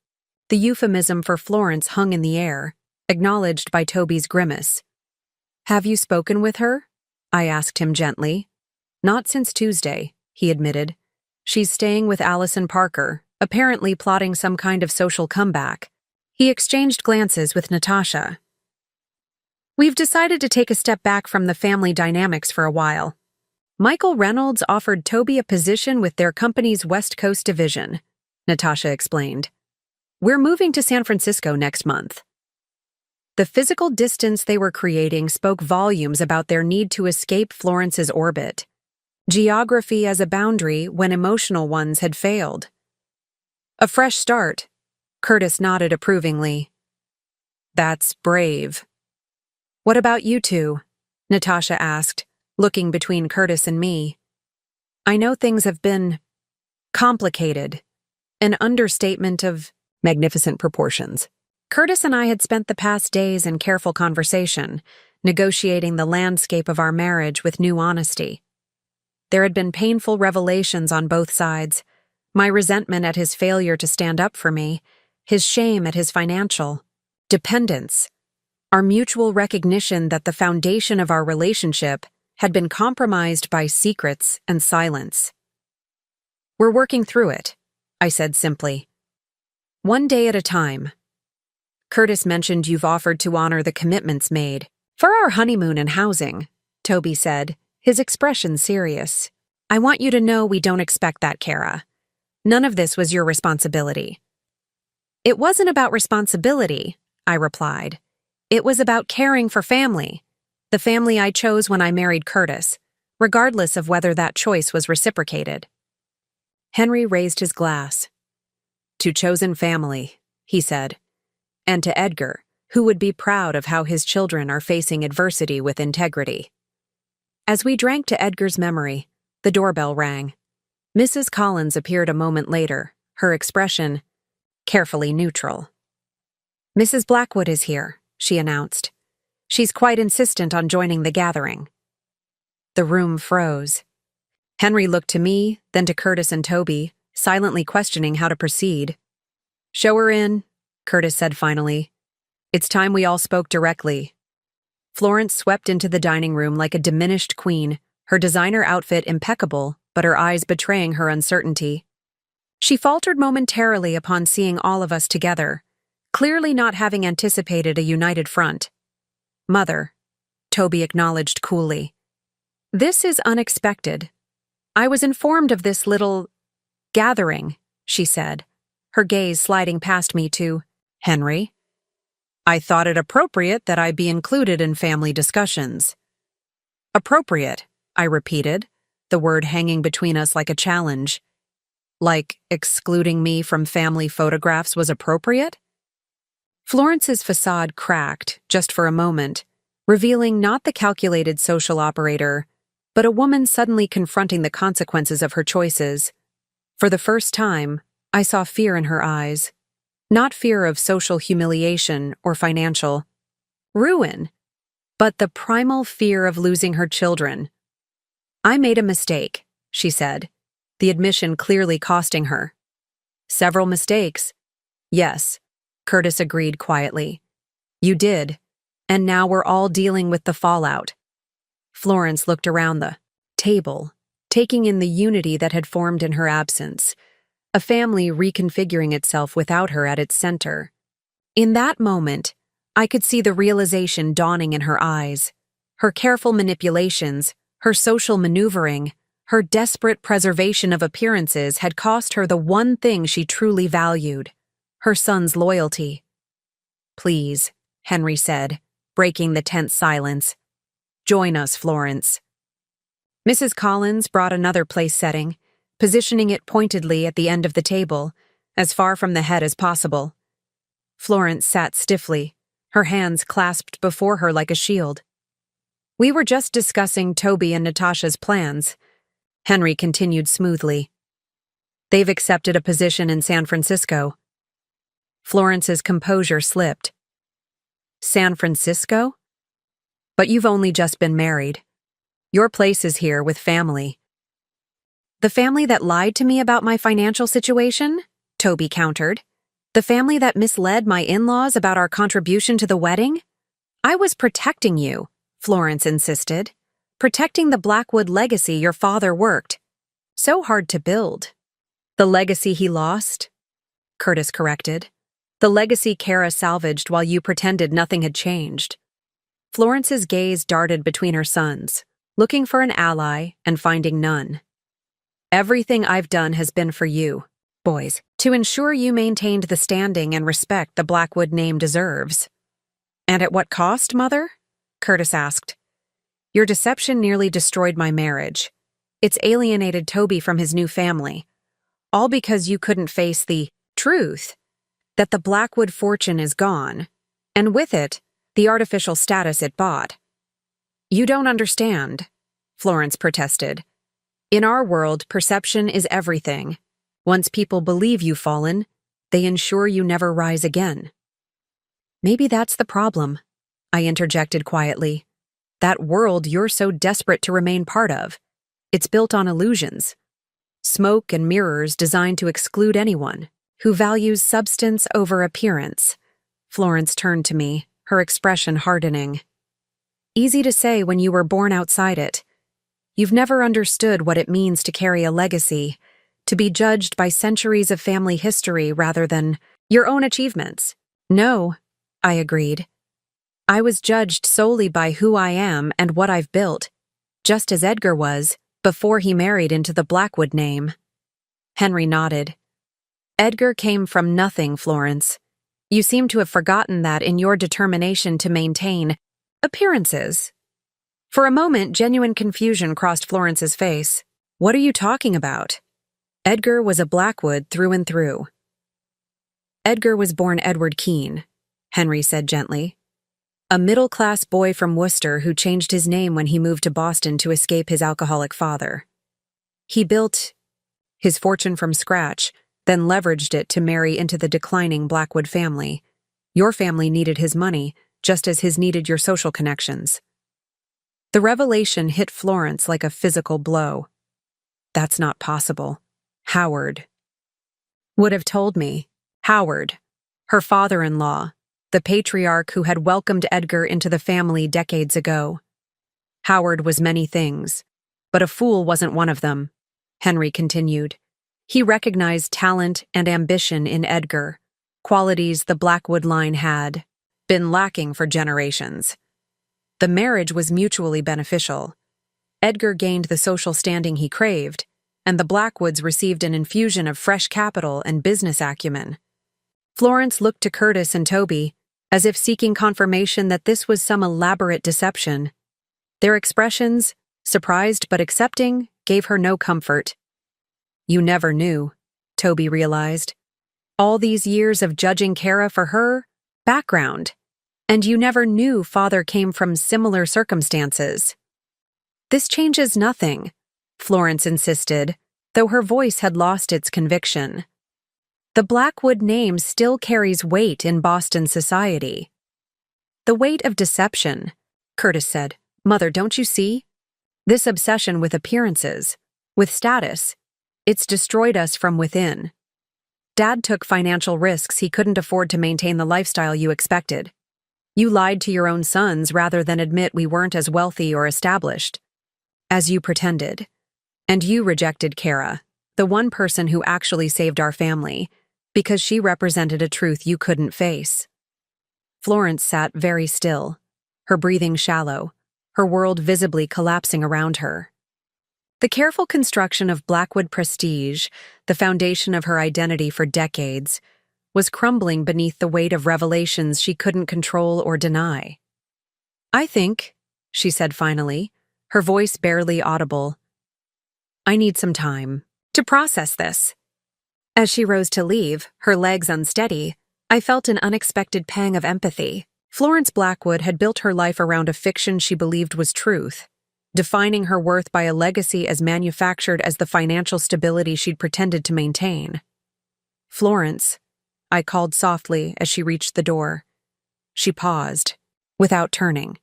The euphemism for Florence hung in the air, acknowledged by Toby's grimace. "Have you spoken with her?" I asked him gently. "Not since Tuesday," he admitted. "She's staying with Allison Parker, apparently plotting some kind of social comeback." He exchanged glances with Natasha. "We've decided to take a step back from the family dynamics for a while. Michael Reynolds offered Toby a position with their company's West Coast division," Natasha explained. "We're moving to San Francisco next month." The physical distance they were creating spoke volumes about their need to escape Florence's orbit. Geography as a boundary when emotional ones had failed. "A fresh start," Curtis nodded approvingly. "That's brave." "What about you two?" Natasha asked, looking between Curtis and me. "I know things have been complicated, an understatement of magnificent proportions." Curtis and I had spent the past days in careful conversation, negotiating the landscape of our marriage with new honesty. There had been painful revelations on both sides, my resentment at his failure to stand up for me, his shame at his financial dependence, our mutual recognition that the foundation of our relationship had been compromised by secrets and silence. "We're working through it," I said simply. "One day at a time." "Curtis mentioned you've offered to honor the commitments made for our honeymoon and housing," Toby said, his expression serious. "I want you to know we don't expect that, Kara. None of this was your responsibility." "It wasn't about responsibility," I replied. "It was about caring for family, the family I chose when I married Curtis, regardless of whether that choice was reciprocated." Henry raised his glass. "To chosen family," he said, "and to Edgar, who would be proud of how his children are facing adversity with integrity." As we drank to Edgar's memory, the doorbell rang. Mrs. Collins appeared a moment later, her expression carefully neutral. "Mrs. Blackwood is here," she announced. "She's quite insistent on joining the gathering." The room froze. Henry looked to me, then to Curtis and Toby, silently questioning how to proceed. "Show her in," Curtis said finally. "It's time we all spoke directly." Florence swept into the dining room like a diminished queen, her designer outfit impeccable, but her eyes betraying her uncertainty. She faltered momentarily upon seeing all of us together, clearly not having anticipated a united front. "Mother," Toby acknowledged coolly. "This is unexpected. I was informed of this little gathering," she said, her gaze sliding past me to Henry. "I thought it appropriate that I be included in family discussions." "Appropriate," I repeated, the word hanging between us like a challenge. "Like excluding me from family photographs was appropriate?" Florence's facade cracked, just for a moment, revealing not the calculated social operator, but a woman suddenly confronting the consequences of her choices. For the first time, I saw fear in her eyes. Not fear of social humiliation or financial ruin, but the primal fear of losing her children. "I made a mistake," she said, the admission clearly costing her. "Several mistakes." "Yes," Curtis agreed quietly. "You did, and now we're all dealing with the fallout." Florence looked around the table, taking in the unity that had formed in her absence, a family reconfiguring itself without her at its center. In that moment, I could see the realization dawning in her eyes. Her careful manipulations, her social maneuvering, her desperate preservation of appearances had cost her the one thing she truly valued: her son's loyalty. "Please," Henry said, breaking the tense silence. "Join us, Florence." Mrs. Collins brought another place setting, positioning it pointedly at the end of the table, as far from the head as possible. Florence sat stiffly, her hands clasped before her like a shield. "We were just discussing Toby and Natasha's plans," Henry continued smoothly. "They've accepted a position in San Francisco." Florence's composure slipped. "San Francisco? But you've only just been married. Your place is here with family." "The family that lied to me about my financial situation?" Toby countered. "The family that misled my in-laws about our contribution to the wedding?" "I was protecting you," Florence insisted. "Protecting the Blackwood legacy your father worked so hard to build." "The legacy he lost?" Curtis corrected. "The legacy Kara salvaged while you pretended nothing had changed." Florence's gaze darted between her sons, looking for an ally and finding none. "Everything I've done has been for you, boys, to ensure you maintained the standing and respect the Blackwood name deserves." "And at what cost, Mother?" Curtis asked. "Your deception nearly destroyed my marriage. It's alienated Toby from his new family. All because you couldn't face the truth that the Blackwood fortune is gone, and with it, the artificial status it bought." "You don't understand," Florence protested. "In our world, perception is everything. Once people believe you've fallen, they ensure you never rise again." "Maybe that's the problem," I interjected quietly. "That world you're so desperate to remain part of. It's built on illusions. Smoke and mirrors designed to exclude anyone who values substance over appearance." Florence turned to me, her expression hardening. "Easy to say when you were born outside it. You've never understood what it means to carry a legacy, to be judged by centuries of family history rather than your own achievements." "No," I agreed. "I was judged solely by who I am and what I've built, just as Edgar was before he married into the Blackwood name." Henry nodded. "Edgar came from nothing, Florence. You seem to have forgotten that in your determination to maintain appearances." For a moment, genuine confusion crossed Florence's face. "What are you talking about?" "Edgar was a Blackwood through and through." "Edgar was born Edward Keene," Henry said gently. "A middle-class boy from Worcester who changed his name when he moved to Boston to escape his alcoholic father. He built his fortune from scratch, then leveraged it to marry into the declining Blackwood family. Your family needed his money, just as his needed your social connections." The revelation hit Florence like a physical blow. "That's not possible. Howard would have told me." Howard, her father-in-law, the patriarch who had welcomed Edgar into the family decades ago. Howard was many things, but a fool wasn't one of them, Henry continued. He recognized talent and ambition in Edgar, qualities the Blackwood line had been lacking for generations. The marriage was mutually beneficial. Edgar gained the social standing he craved, and the Blackwoods received an infusion of fresh capital and business acumen. Florence looked to Curtis and Toby, as if seeking confirmation that this was some elaborate deception. Their expressions, surprised but accepting, gave her no comfort. "You never knew," Toby realized. "All these years of judging Kara for her background, and you never knew father came from similar circumstances." "This changes nothing," Florence insisted, though her voice had lost its conviction. "The Blackwood name still carries weight in Boston society." "The weight of deception," Curtis said. "Mother, don't you see? This obsession with appearances, with status, it's destroyed us from within. Dad took financial risks he couldn't afford to maintain the lifestyle you expected. You lied to your own sons rather than admit we weren't as wealthy or established as you pretended. And you rejected Kara, the one person who actually saved our family, because she represented a truth you couldn't face." Florence sat very still, her breathing shallow, her world visibly collapsing around her. The careful construction of Blackwood prestige, the foundation of her identity for decades, was crumbling beneath the weight of revelations she couldn't control or deny. "I think," she said finally, her voice barely audible, "I need some time to process this." As she rose to leave, her legs unsteady, I felt an unexpected pang of empathy. Florence Blackwood had built her life around a fiction she believed was truth, defining her worth by a legacy as manufactured as the financial stability she'd pretended to maintain. "Florence," I called softly as she reached the door. She paused, without turning.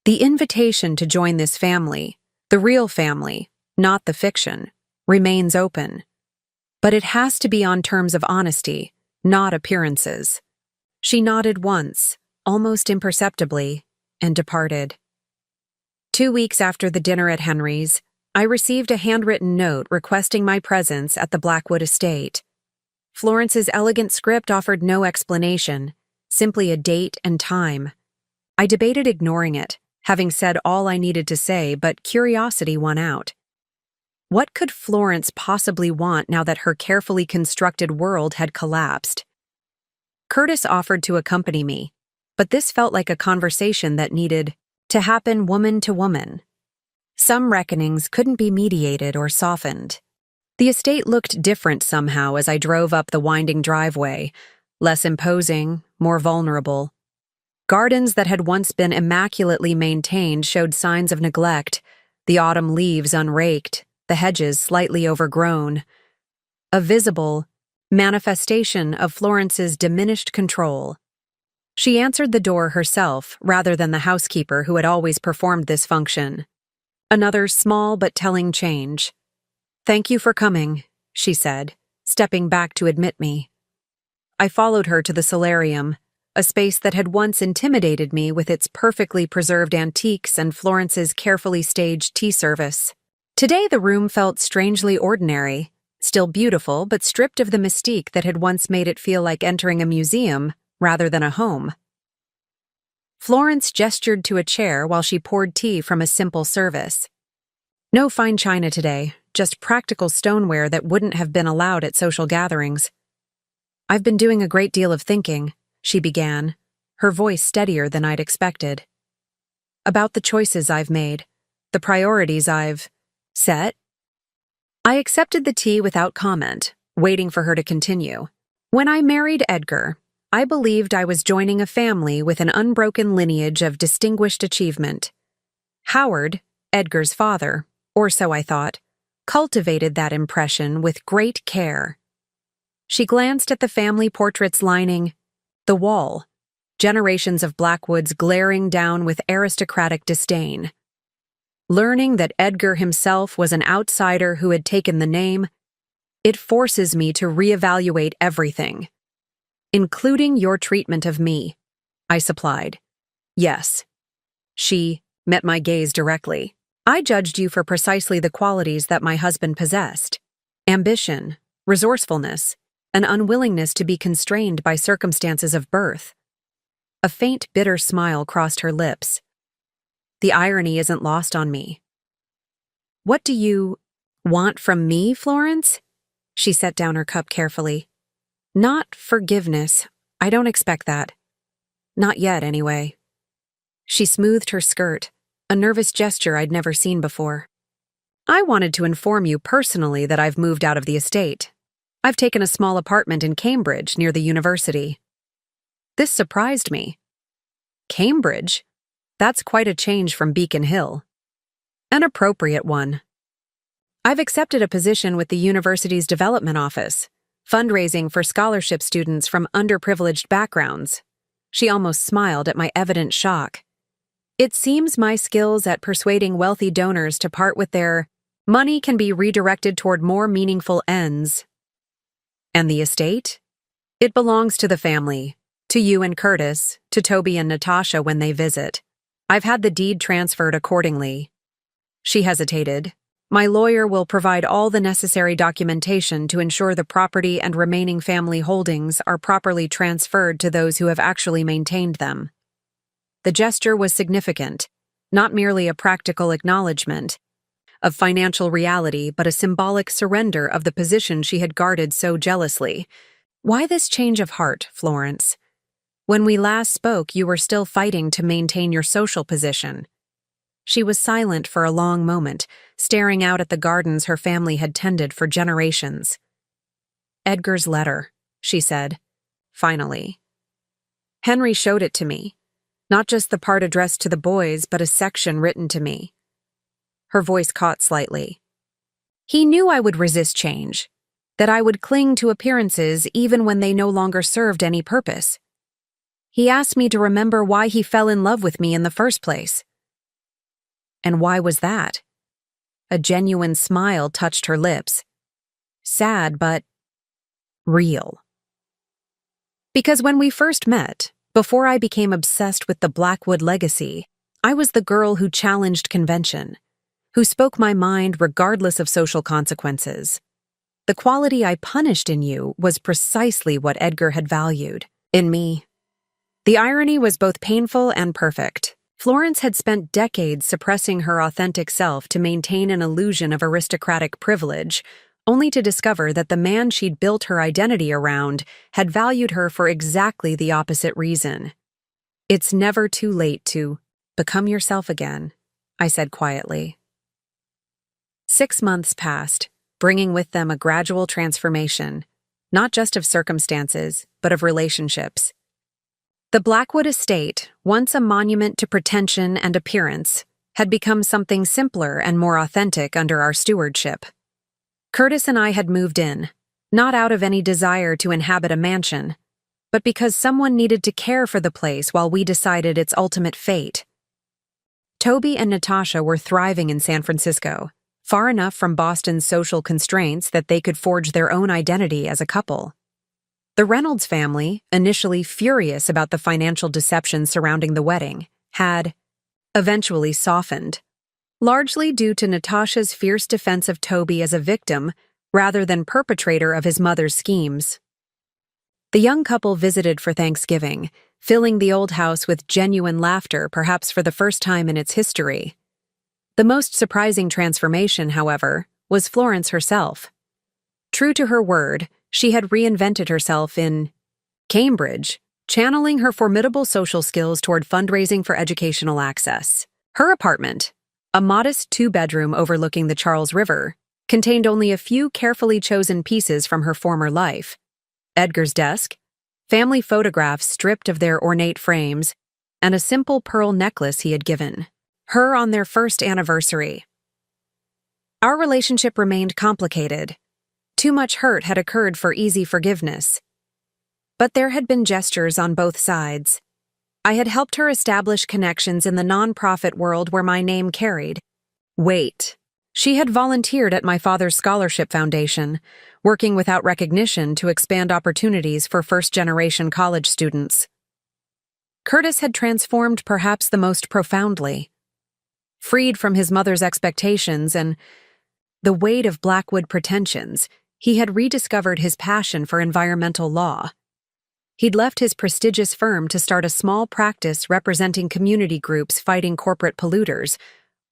"The invitation to join this family, the real family, not the fiction, remains open. But it has to be on terms of honesty, not appearances." She nodded once, almost imperceptibly, and departed. 2 weeks after the dinner at Henry's, I received a handwritten note requesting my presence at the Blackwood estate. Florence's elegant script offered no explanation, simply a date and time. I debated ignoring it, having said all I needed to say, but curiosity won out. What could Florence possibly want now that her carefully constructed world had collapsed? Curtis offered to accompany me, but this felt like a conversation that needed to happen woman to woman. Some reckonings couldn't be mediated or softened. The estate looked different somehow as I drove up the winding driveway, less imposing, more vulnerable. Gardens that had once been immaculately maintained showed signs of neglect, the autumn leaves unraked, the hedges slightly overgrown. A visible manifestation of Florence's diminished control. She answered the door herself rather than the housekeeper who had always performed this function. Another small but telling change. "Thank you for coming," she said, stepping back to admit me. I followed her to the solarium, a space that had once intimidated me with its perfectly preserved antiques and Florence's carefully staged tea service. Today the room felt strangely ordinary, still beautiful but stripped of the mystique that had once made it feel like entering a museum rather than a home. Florence gestured to a chair while she poured tea from a simple service. "No fine china today, just practical stoneware that wouldn't have been allowed at social gatherings." "I've been doing a great deal of thinking," she began, her voice steadier than I'd expected. "About the choices I've made, the priorities I've set." I accepted the tea without comment, waiting for her to continue. "When I married Edgar, I believed I was joining a family with an unbroken lineage of distinguished achievement. Howard, Edgar's father, or so I thought, cultivated that impression with great care." She glanced at the family portraits lining the wall, generations of Blackwoods glaring down with aristocratic disdain. Learning that Edgar himself was an outsider who had taken the name, it forces me to reevaluate everything. "Including your treatment of me," I supplied. "Yes." She met my gaze directly. "I judged you for precisely the qualities that my husband possessed: ambition, resourcefulness, an unwillingness to be constrained by circumstances of birth." A faint, bitter smile crossed her lips. The irony isn't lost on me. "What do you want from me, Florence?" She set down her cup carefully. "Not forgiveness. I don't expect that. Not yet, anyway." She smoothed her skirt, a nervous gesture I'd never seen before. "I wanted to inform you personally that I've moved out of the estate. I've taken a small apartment in Cambridge near the university." This surprised me. Cambridge? That's quite a change from Beacon Hill. An appropriate one. "I've accepted a position with the university's development office, fundraising for scholarship students from underprivileged backgrounds." She almost smiled at my evident shock. "It seems my skills at persuading wealthy donors to part with their money can be redirected toward more meaningful ends." "And the estate?" "It belongs to the family, to you and Curtis, to Toby and Natasha when they visit. I've had the deed transferred accordingly." She hesitated. "My lawyer will provide all the necessary documentation to ensure the property and remaining family holdings are properly transferred to those who have actually maintained them." The gesture was significant, not merely a practical acknowledgement of financial reality, but a symbolic surrender of the position she had guarded so jealously. Why this change of heart, Florence? When we last spoke, you were still fighting to maintain your social position. She was silent for a long moment, staring out at the gardens her family had tended for generations. Edgar's letter, she said, finally. Henry showed it to me. Not just the part addressed to the boys, but a section written to me. Her voice caught slightly. He knew I would resist change, that I would cling to appearances even when they no longer served any purpose. He asked me to remember why he fell in love with me in the first place. And why was that? A genuine smile touched her lips. Sad, but real. Because when we first met, before I became obsessed with the Blackwood legacy, I was the girl who challenged convention, who spoke my mind regardless of social consequences. The quality I punished in you was precisely what Edgar had valued in me. The irony was both painful and perfect. Florence had spent decades suppressing her authentic self to maintain an illusion of aristocratic privilege, only to discover that the man she'd built her identity around had valued her for exactly the opposite reason. It's never too late to become yourself again, I said quietly. 6 months passed, bringing with them a gradual transformation, not just of circumstances, but of relationships. The Blackwood estate, once a monument to pretension and appearance, had become something simpler and more authentic under our stewardship. Curtis and I had moved in, not out of any desire to inhabit a mansion, but because someone needed to care for the place while we decided its ultimate fate. Toby and Natasha were thriving in San Francisco, far enough from Boston's social constraints that they could forge their own identity as a couple. The Reynolds family, initially furious about the financial deception surrounding the wedding, had eventually softened, largely due to Natasha's fierce defense of Toby as a victim rather than perpetrator of his mother's schemes. The young couple visited for Thanksgiving, filling the old house with genuine laughter, perhaps for the first time in its history. The most surprising transformation, however, was Florence herself. True to her word, she had reinvented herself in Cambridge, channeling her formidable social skills toward fundraising for educational access. Her apartment, a modest 2-bedroom overlooking the Charles River, contained only a few carefully chosen pieces from her former life. Edgar's desk, family photographs stripped of their ornate frames, and a simple pearl necklace he had given her on their first anniversary. Our relationship remained complicated. Too much hurt had occurred for easy forgiveness. But there had been gestures on both sides. I had helped her establish connections in the nonprofit world where my name carried weight. She had volunteered at my father's scholarship foundation, working without recognition to expand opportunities for first-generation college students. Curtis had transformed perhaps the most profoundly. Freed from his mother's expectations and the weight of Blackwood pretensions, he had rediscovered his passion for environmental law. He'd left his prestigious firm to start a small practice representing community groups fighting corporate polluters,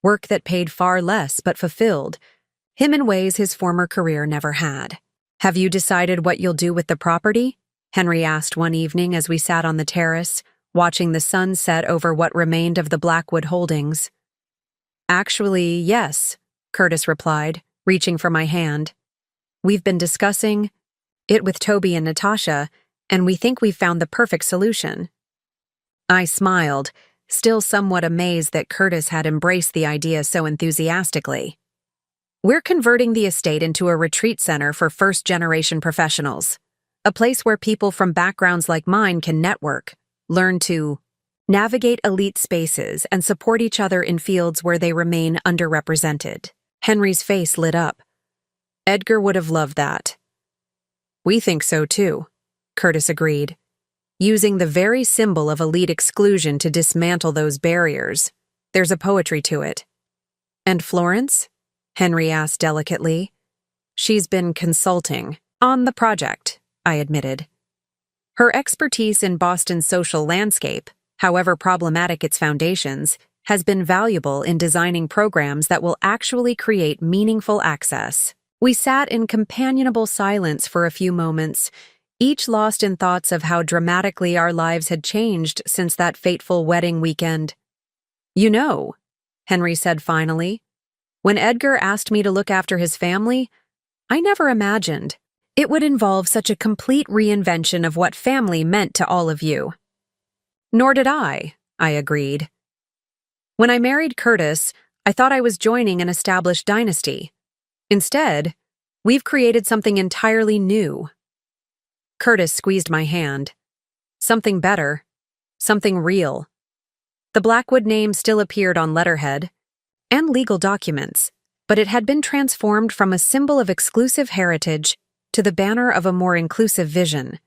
work that paid far less but fulfilled him in ways his former career never had. "Have you decided what you'll do with the property?" Henry asked one evening as we sat on the terrace, watching the sun set over what remained of the Blackwood holdings. "Actually, yes," Curtis replied, reaching for my hand. "We've been discussing it with Toby and Natasha, and we think we've found the perfect solution." I smiled, still somewhat amazed that Curtis had embraced the idea so enthusiastically. "We're converting the estate into a retreat center for first-generation professionals, a place where people from backgrounds like mine can network, learn to navigate elite spaces, and support each other in fields where they remain underrepresented." Henry's face lit up. "Edgar would have loved that." "We think so too," Curtis agreed, using the very symbol of elite exclusion to dismantle those barriers. There's a poetry to it. "And Florence?" Henry asked delicately. "She's been consulting on the project," I admitted. Her expertise in Boston's social landscape, however problematic its foundations, has been valuable in designing programs that will actually create meaningful access. We sat in companionable silence for a few moments, each lost in thoughts of how dramatically our lives had changed since that fateful wedding weekend. "You know," Henry said finally, "when Edgar asked me to look after his family, I never imagined it would involve such a complete reinvention of what family meant to all of you." "Nor did I agreed. "When I married Curtis, I thought I was joining an established dynasty. Instead, we've created something entirely new." Curtis squeezed my hand. "Something better. Something real." The Blackwood name still appeared on letterhead and legal documents, but it had been transformed from a symbol of exclusive heritage to the banner of a more inclusive vision.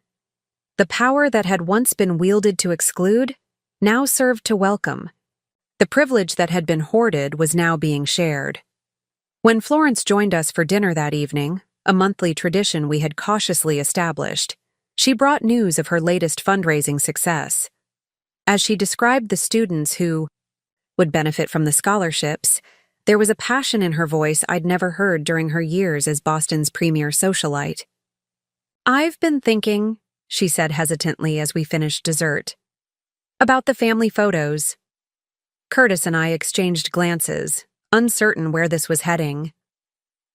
The power that had once been wielded to exclude now served to welcome. The privilege that had been hoarded was now being shared. When Florence joined us for dinner that evening, a monthly tradition we had cautiously established, she brought news of her latest fundraising success. As she described the students who would benefit from the scholarships, there was a passion in her voice I'd never heard during her years as Boston's premier socialite. "I've been thinking," she said hesitantly as we finished dessert, "about the family photos." Curtis and I exchanged glances, uncertain where this was heading.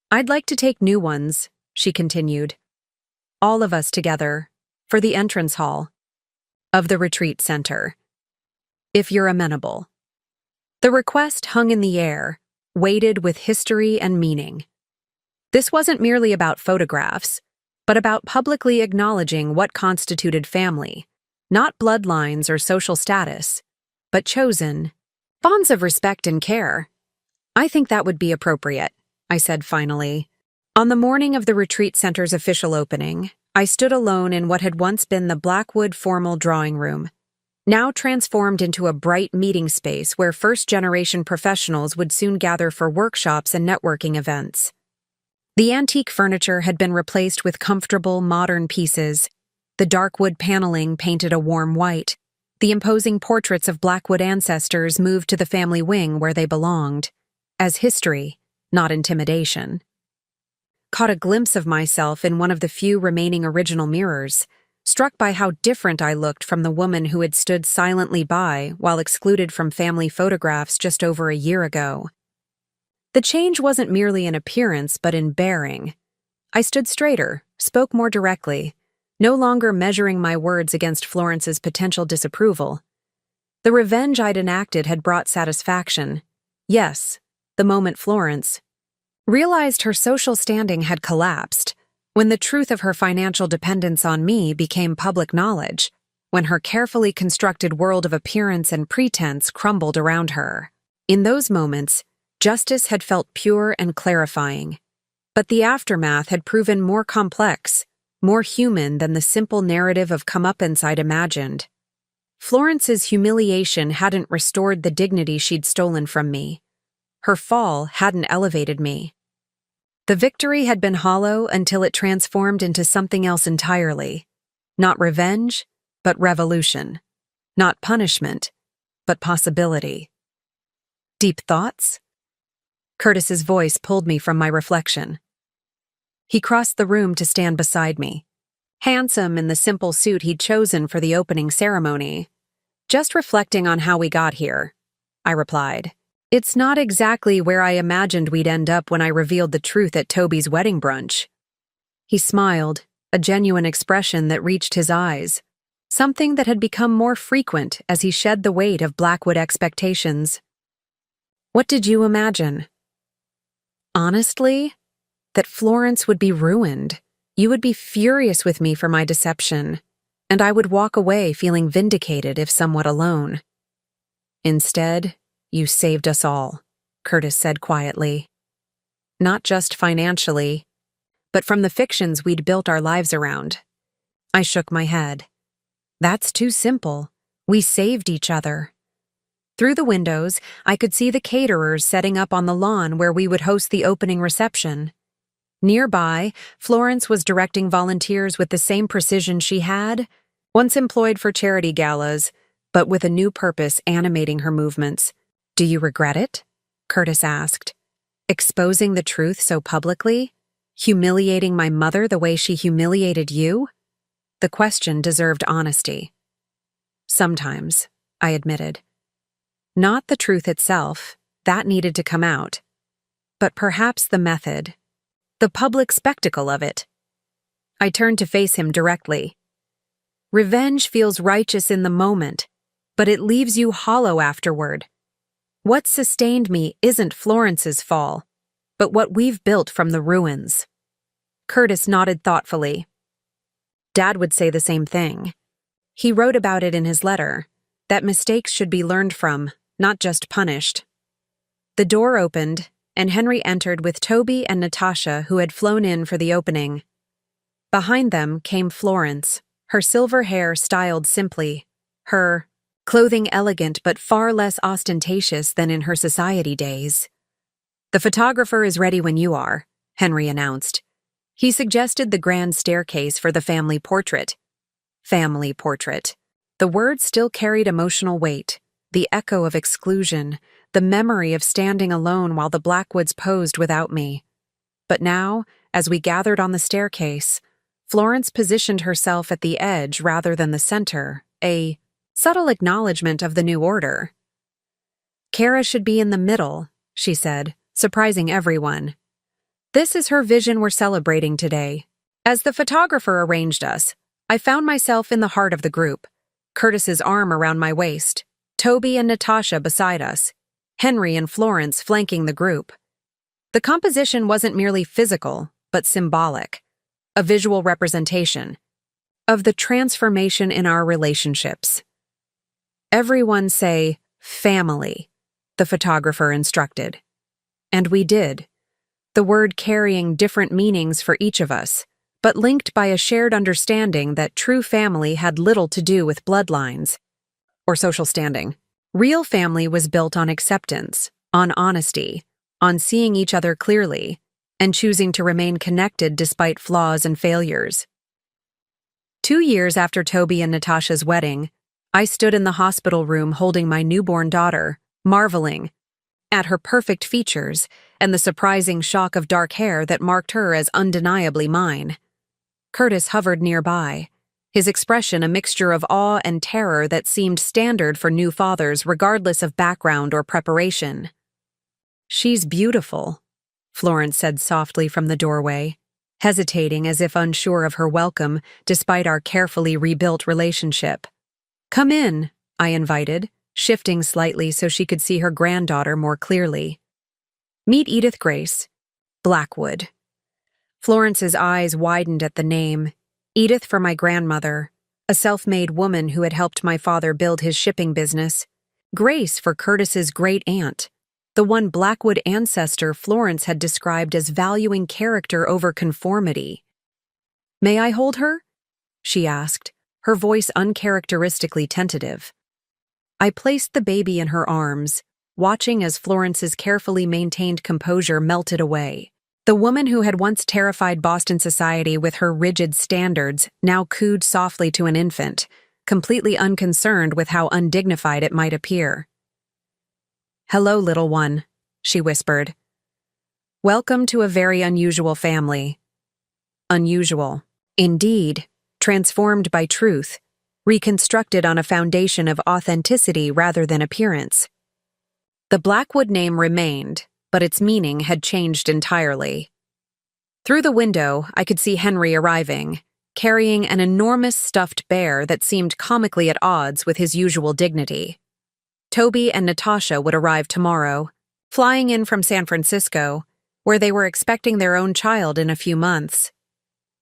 "I'd like to take new ones," she continued. "All of us together, for the entrance hall of the retreat center, if you're amenable." The request hung in the air, weighted with history and meaning. This wasn't merely about photographs, but about publicly acknowledging what constituted family, not bloodlines or social status, but chosen bonds of respect and care. "I think that would be appropriate," I said finally. On the morning of the retreat center's official opening, I stood alone in what had once been the Blackwood formal drawing room, now transformed into a bright meeting space where first-generation professionals would soon gather for workshops and networking events. The antique furniture had been replaced with comfortable, modern pieces, the dark wood paneling painted a warm white, the imposing portraits of Blackwood ancestors moved to the family wing where they belonged, as history, not intimidation. Caught a glimpse of myself in one of the few remaining original mirrors, struck by how different I looked from the woman who had stood silently by while excluded from family photographs just over a year ago. The change wasn't merely in appearance but in bearing. I stood straighter, spoke more directly, no longer measuring my words against Florence's potential disapproval. The revenge I'd enacted had brought satisfaction. Yes, the moment Florence realized her social standing had collapsed, when the truth of her financial dependence on me became public knowledge, when her carefully constructed world of appearance and pretense crumbled around her. In those moments, justice had felt pure and clarifying, but the aftermath had proven more complex, more human than the simple narrative of comeuppance I'd imagined. Florence's humiliation hadn't restored the dignity she'd stolen from me. Her fall hadn't elevated me. The victory had been hollow until it transformed into something else entirely. Not revenge, but revolution. Not punishment, but possibility. Deep thoughts? Curtis's voice pulled me from my reflection. He crossed the room to stand beside me, handsome in the simple suit he'd chosen for the opening ceremony. "Just reflecting on how we got here," I replied. "It's not exactly where I imagined we'd end up when I revealed the truth at Toby's wedding brunch." He smiled, a genuine expression that reached his eyes, something that had become more frequent as he shed the weight of Blackwood expectations. "What did you imagine?" "Honestly, that Florence would be ruined. You would be furious with me for my deception, and I would walk away feeling vindicated if somewhat alone. Instead, you saved us all," Curtis said quietly. "Not just financially, but from the fictions we'd built our lives around." I shook my head. "That's too simple. We saved each other." Through the windows, I could see the caterers setting up on the lawn where we would host the opening reception. Nearby, Florence was directing volunteers with the same precision she had once employed for charity galas, but with a new purpose animating her movements. Do you regret it? Curtis asked. Exposing the truth so publicly? Humiliating my mother the way she humiliated you? The question deserved honesty. Sometimes, I admitted. Not the truth itself, that needed to come out. But perhaps the method. The public spectacle of it. I turned to face him directly. Revenge feels righteous in the moment, but it leaves you hollow afterward. What sustained me isn't Florence's fall, but what we've built from the ruins. Curtis nodded thoughtfully. Dad would say the same thing. He wrote about it in his letter, that mistakes should be learned from, not just punished. The door opened, and Henry entered with Toby and Natasha, who had flown in for the opening. Behind them came Florence, her silver hair styled simply, her clothing elegant but far less ostentatious than in her society days. The photographer is ready when you are, Henry announced. He suggested the grand staircase for the family portrait. Family portrait. The word still carried emotional weight, the echo of exclusion, the memory of standing alone while the Blackwoods posed without me. But now, as we gathered on the staircase, Florence positioned herself at the edge rather than the center, a subtle acknowledgement of the new order. Kara should be in the middle, she said, surprising everyone. This is her vision we're celebrating today. As the photographer arranged us, I found myself in the heart of the group, Curtis's arm around my waist, Toby and Natasha beside us, Henry and Florence flanking the group. The composition wasn't merely physical, but symbolic, a visual representation of the transformation in our relationships. Everyone say, family, the photographer instructed. And we did, the word carrying different meanings for each of us, but linked by a shared understanding that true family had little to do with bloodlines or social standing. Real family was built on acceptance, on honesty, on seeing each other clearly, and choosing to remain connected despite flaws and failures. 2 years after Toby and Natasha's wedding, I stood in the hospital room holding my newborn daughter, marveling at her perfect features and the surprising shock of dark hair that marked her as undeniably mine. Curtis hovered nearby, his expression a mixture of awe and terror that seemed standard for new fathers regardless of background or preparation. She's beautiful, Florence said softly from the doorway, hesitating as if unsure of her welcome despite our carefully rebuilt relationship. Come in, I invited, shifting slightly so she could see her granddaughter more clearly. Meet Edith Grace, Blackwood. Florence's eyes widened at the name. Edith for my grandmother, a self-made woman who had helped my father build his shipping business. Grace for Curtis's great-aunt, the one Blackwood ancestor Florence had described as valuing character over conformity. May I hold her? She asked, her voice uncharacteristically tentative. I placed the baby in her arms, watching as Florence's carefully maintained composure melted away. The woman who had once terrified Boston society with her rigid standards now cooed softly to an infant, completely unconcerned with how undignified it might appear. Hello, little one, she whispered. Welcome to a very unusual family. Unusual. Indeed, transformed by truth, reconstructed on a foundation of authenticity rather than appearance. The Blackwood name remained, but its meaning had changed entirely. Through the window, I could see Henry arriving, carrying an enormous stuffed bear that seemed comically at odds with his usual dignity. Toby and Natasha would arrive tomorrow, flying in from San Francisco, where they were expecting their own child in a few months.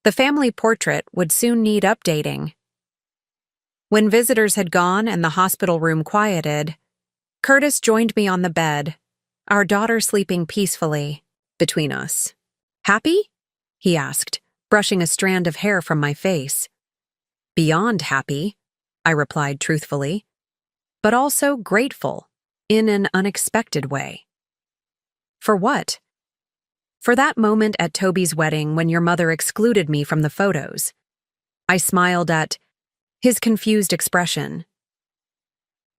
The family portrait would soon need updating. When visitors had gone and the hospital room quieted, Curtis joined me on the bed, our daughter sleeping peacefully between us. Happy? He asked, brushing a strand of hair from my face. Beyond happy, I replied truthfully, but also grateful, in an unexpected way. For what? For that moment at Toby's wedding when your mother excluded me from the photos. I smiled at his confused expression.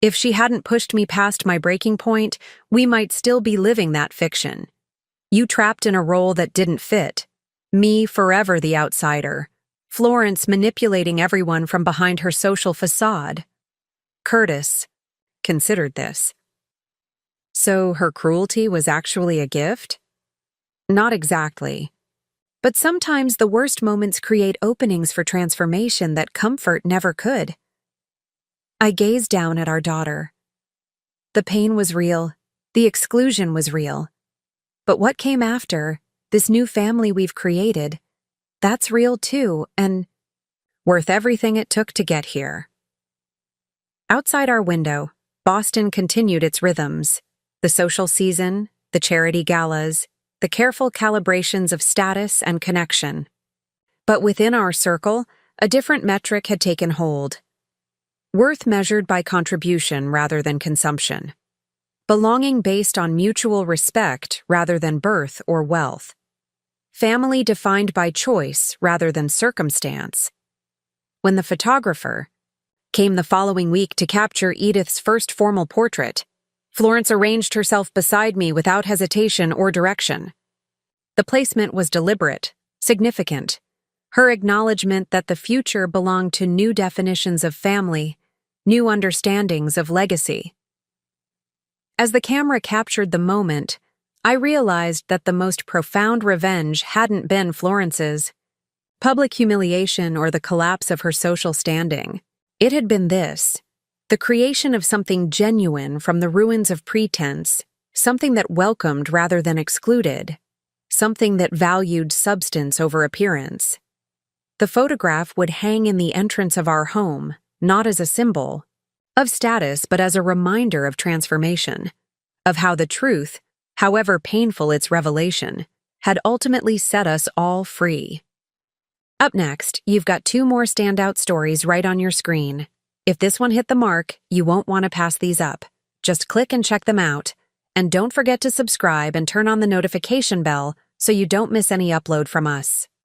If she hadn't pushed me past my breaking point, we might still be living that fiction. You trapped in a role that didn't fit. Me forever the outsider. Florence manipulating everyone from behind her social facade. Curtis considered this. So her cruelty was actually a gift? Not exactly. But sometimes the worst moments create openings for transformation that comfort never could. I gazed down at our daughter. The pain was real. The exclusion was real. But what came after, this new family we've created, that's real too, and worth everything it took to get here. Outside our window, Boston continued its rhythms. The social season, the charity galas, the careful calibrations of status and connection. But within our circle, a different metric had taken hold. Worth measured by contribution rather than consumption. Belonging based on mutual respect rather than birth or wealth. Family defined by choice rather than circumstance. When the photographer came the following week to capture Edith's first formal portrait, Florence arranged herself beside me without hesitation or direction. The placement was deliberate, significant. Her acknowledgement that the future belonged to new definitions of family, new understandings of legacy. As the camera captured the moment, I realized that the most profound revenge hadn't been Florence's public humiliation or the collapse of her social standing. It had been this, the creation of something genuine from the ruins of pretense, something that welcomed rather than excluded, something that valued substance over appearance. The photograph would hang in the entrance of our home, not as a symbol of status, but as a reminder of transformation, of how the truth, however painful its revelation, had ultimately set us all free. Up next, you've got 2 more standout stories right on your screen. If this one hit the mark, you won't want to pass these up. Just click and check them out. And don't forget to subscribe and turn on the notification bell so you don't miss any upload from us.